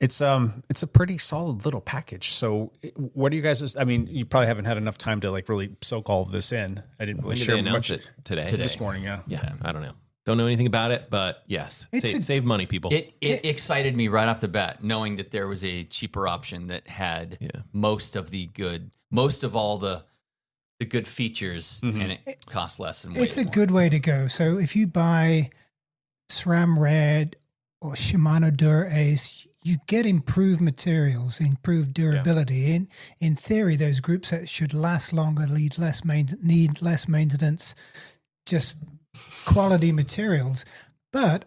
It's a pretty solid little package. So what do you guys? I mean, you probably haven't had enough time to like really soak all of this in. I didn't really share much it today. This morning. Yeah. I don't know. Don't know anything about it, but yes, save money, people. It excited me right off the bat, knowing that there was a cheaper option that had most of all the good features, and it costs less and it's a good way to go. So if you buy SRAM Red or Shimano Dura Ace, you get improved materials, improved durability. Yeah. In theory, those group sets should last longer, need less maintenance, just quality materials. But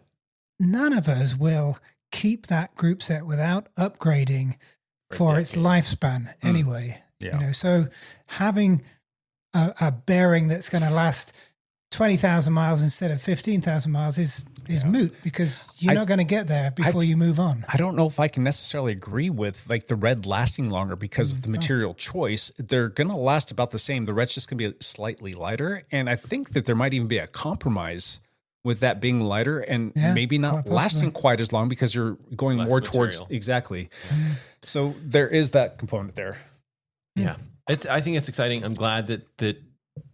none of us will keep that group set without upgrading for its lifespan anyway. Yeah. So having a bearing that's going to last 20,000 miles instead of 15,000 miles is moot, because you're not going to get there before you move on. I don't know if I can necessarily agree with like the red lasting longer because of the material choice. They're going to last about the same. The red's just going to be slightly lighter. And I think that there might even be a compromise with that being lighter and maybe not lasting quite as long because you're going more towards exactly. So there is that component there. Yeah. I think it's exciting. I'm glad that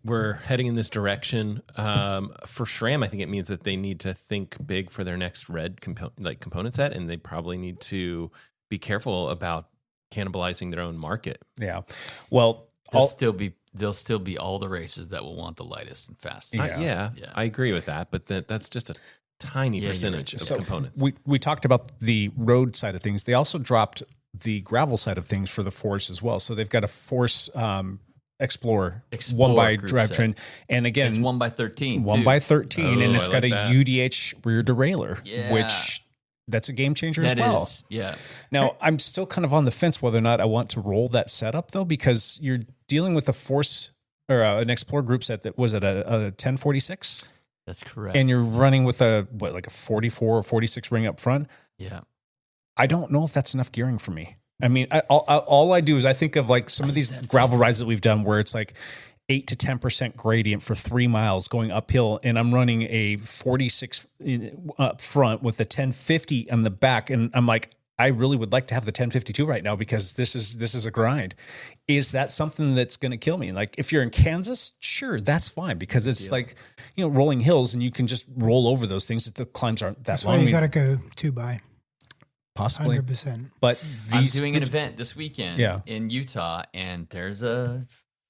we're heading in this direction. For SRAM, I think it means that they need to think big for their next red component set, and they probably need to be careful about cannibalizing their own market. Yeah. Well, there'll still be all the races that will want the lightest and fastest. Yeah, I agree with that, but that's just a tiny percentage of components. We talked about the road side of things. They also dropped the gravel side of things for the Force as well. So they've got a Force Explorer 1x drivetrain, and again, it's 1x13, 1x13, and it's got a UDH rear derailleur, which that's a game changer as well. Now I'm still kind of on the fence whether or not I want to roll that setup though, because you're dealing with a Force or an Explorer group set that was at a 1046. That's correct, and you're running with a 44 or 46 ring up front. Yeah, I don't know if that's enough gearing for me. I mean, all I do is I think of like some of these gravel rides that we've done where it's like 8 to 10% gradient for 3 miles going uphill, and I'm running a 46 up front with the 1050 on the back, and I'm like, I really would like to have the 1052 right now because this is a grind. Is that something that's going to kill me? Like if you're in Kansas, sure, that's fine because it's like rolling hills and you can just roll over those things. The climbs aren't that long. That's why you got to go 2x. Possibly, 100%. But I'm doing an event this weekend in Utah, and there's a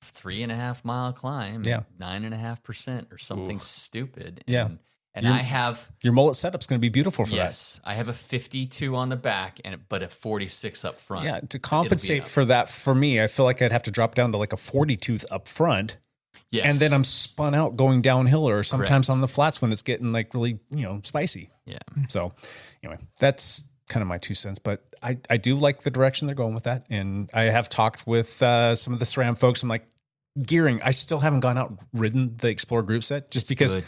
3.5 mile climb, 9.5% or something stupid. And I have your mullet setup's going to be beautiful for that. Yes, I have a 52 on the back, but a 46 up front. Yeah, to compensate for that, for me, I feel like I'd have to drop down to like a 40 up front. Yes. And then I'm spun out going downhill, or sometimes on the flats when it's getting like really spicy. Yeah. So anyway, that's kind of my 2 cents, but I do like the direction they're going with that. And I have talked with some of the SRAM folks. I'm like, gearing, I still haven't gone out and ridden the Explorer group set just because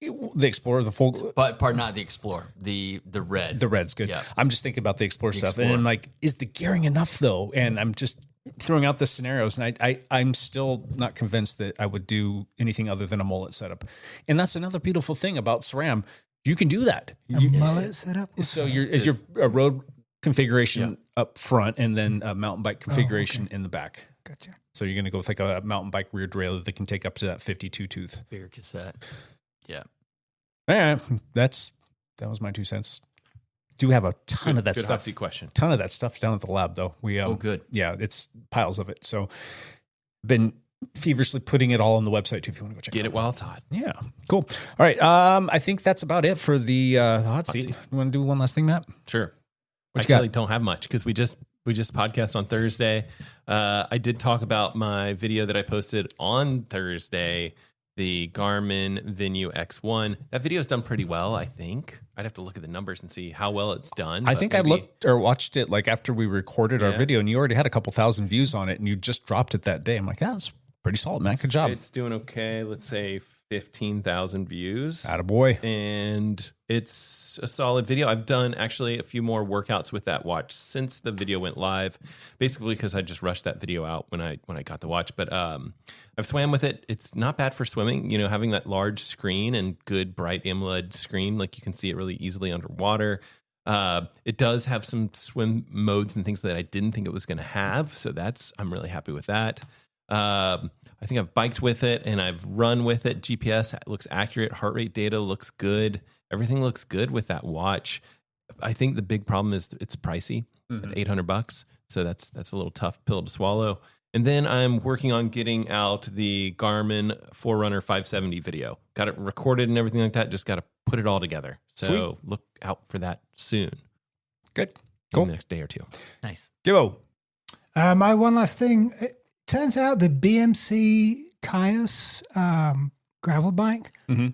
the Explorer, the full... But not the Explorer, the red. The red's good. Yeah. I'm just thinking about the Explorer stuff. And I'm like, is the gearing enough though? And I'm just throwing out the scenarios, and I'm still not convinced that I would do anything other than a mullet setup. And that's another beautiful thing about SRAM. You can do that. Mullet setup. So you're a road configuration up front, and then a mountain bike configuration in the back. Gotcha. So you're going to go with like a mountain bike rear derailleur that can take up to that 52 tooth. Bigger cassette. Yeah. Yeah, that was my 2 cents. Do have a ton of that good stuff. hot seat question. Ton of that stuff down at the lab though. We good. Yeah, it's piles of it. So been feverishly putting it all on the website too if you want to go check it out while it's hot. Yeah, cool. All right, I think that's about it for the hot seat. You want to do one last thing, Matt? Sure. I actually don't have much because we just podcast on Thursday. I did talk about my video that I posted on Thursday, the Garmin Venue X1. That video's done pretty well, I think. I'd have to look at the numbers and see how well it's done. I think I looked or watched it like after we recorded our video, and you already had a couple thousand views on it, and you just dropped it that day. I'm like, that's pretty solid, man. Good job. It's doing okay. Let's say 15,000 views. Attaboy. And it's a solid video. I've done actually a few more workouts with that watch since the video went live, basically because I just rushed that video out when I got the watch. But I've swam with it. It's not bad for swimming. You know, having that large screen and good bright AMOLED screen, like you can see it really easily underwater. It does have some swim modes and things that I didn't think it was going to have. So I'm really happy with that. I think I've biked with it and I've run with it. GPS looks accurate. Heart rate data looks good. Everything looks good with that watch. I think the big problem is it's pricey at $800. So that's a little tough pill to swallow. And then I'm working on getting out the Garmin Forerunner 570 video. Got it recorded and everything like that. Just got to put it all together. So Sweet. Look out for that soon. Good. Cool. In the next day or two. Nice. Gibbo. My one last thing. It turns out the BMC Caius gravel bike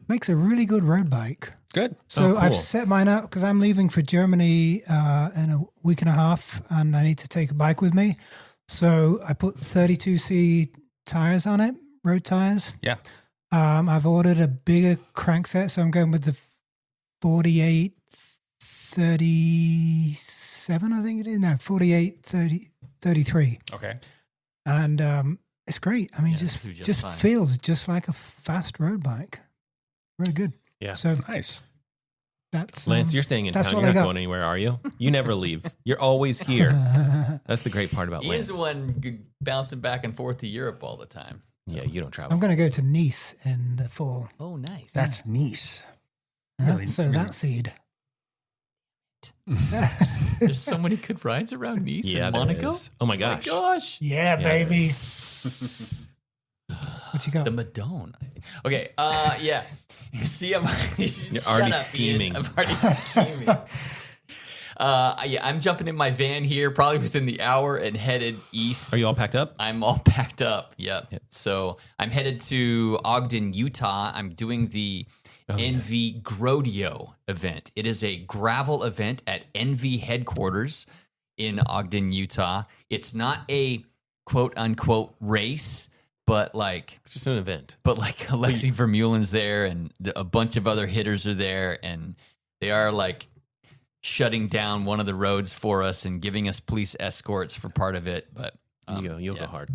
makes a really good road bike. Good. So cool. I've set mine up because I'm leaving for Germany in a week and a half, and I need to take a bike with me. So I put 32C tires on it, road tires. Yeah. I've ordered a bigger crankset, so I'm going with the 4837, I think it is. No, 4833. Okay. And it's great. I mean, Yeah, just fine. feels just like a fast road bike. Really good. Yeah. So nice. That's Lance, you're staying in that's town. what You're I not got. going anywhere, are you? You never leave. You're always here. That's the great part about Ian's Lance. the one bouncing back and forth to Europe all the time. Yeah, you don't travel. I'm going to go to Nice in the fall. Oh, nice. That's Nice. So that seed. There's so many good rides around Nice Yeah, and there Monaco. is. Oh my gosh. Gosh. Yeah, baby. What you got? The Madone. Okay. Yeah. See, You're already scheming. I'm already scheming. Yeah, I'm jumping in my van here, probably within the hour, and headed east. Are you all packed up? I'm all packed up. Yep. So I'm headed to Ogden, Utah. I'm doing the NV Grodeo event. It is a gravel event at NV headquarters in Ogden, Utah. It's not a quote unquote race, but like It's just an event. But like Alexi Vermeulen's there, and a bunch of other hitters are there, and they are like shutting down one of the roads for us and giving us police escorts for part of it. But You'll go hard.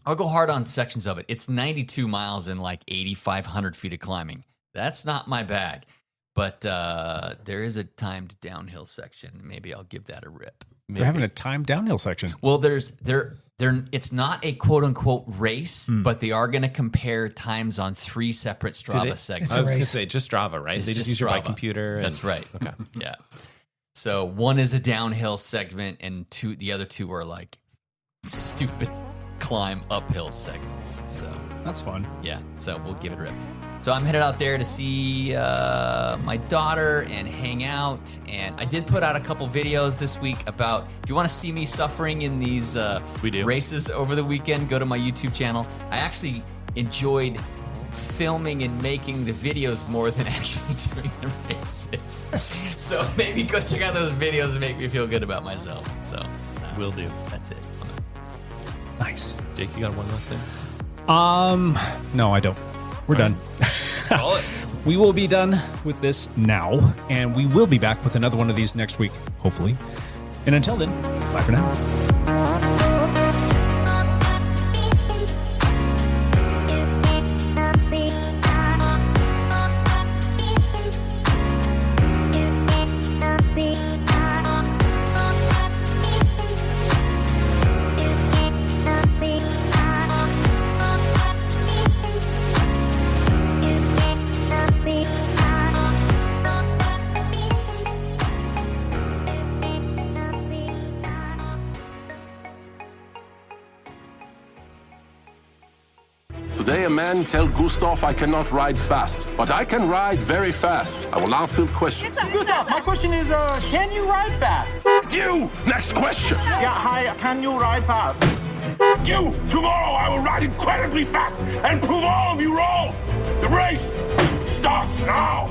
I'll go hard on sections of it. It's 92 miles and like 8,500 feet of climbing. That's not my bag. But there is a timed downhill section. Maybe I'll give that a rip. They're having a timed downhill section. Well, it's not a quote unquote race, but they are going to compare times on 3 separate Strava segments. I was going to say just Strava, right? It's They just just use your bike Strava. computer. That's right. Okay. Yeah. So one is a downhill segment, and the other two are like stupid climb uphill segments. So that's fun. Yeah. So we'll give it a rip. So I'm headed out there to see my daughter and hang out. And I did put out a couple videos this week about if you want to see me suffering in these races over the weekend, go to my YouTube channel. I actually enjoyed filming and making the videos more than actually doing the races. So maybe go check out those videos and make me feel good about myself. So will do. That's it. Nice. Jake, you got one last thing? No, I don't. We're done. We will be done with this now, and we will be back with another one of these next week, hopefully. And until then, bye for now. Today, a man tell Gustav I cannot ride fast, but I can ride very fast. I will now field questions. Gustav, my question is, can you ride fast? you! Next question! Yeah, hi, can you ride fast? F you! Tomorrow I will ride incredibly fast and prove all of you wrong! The race starts now!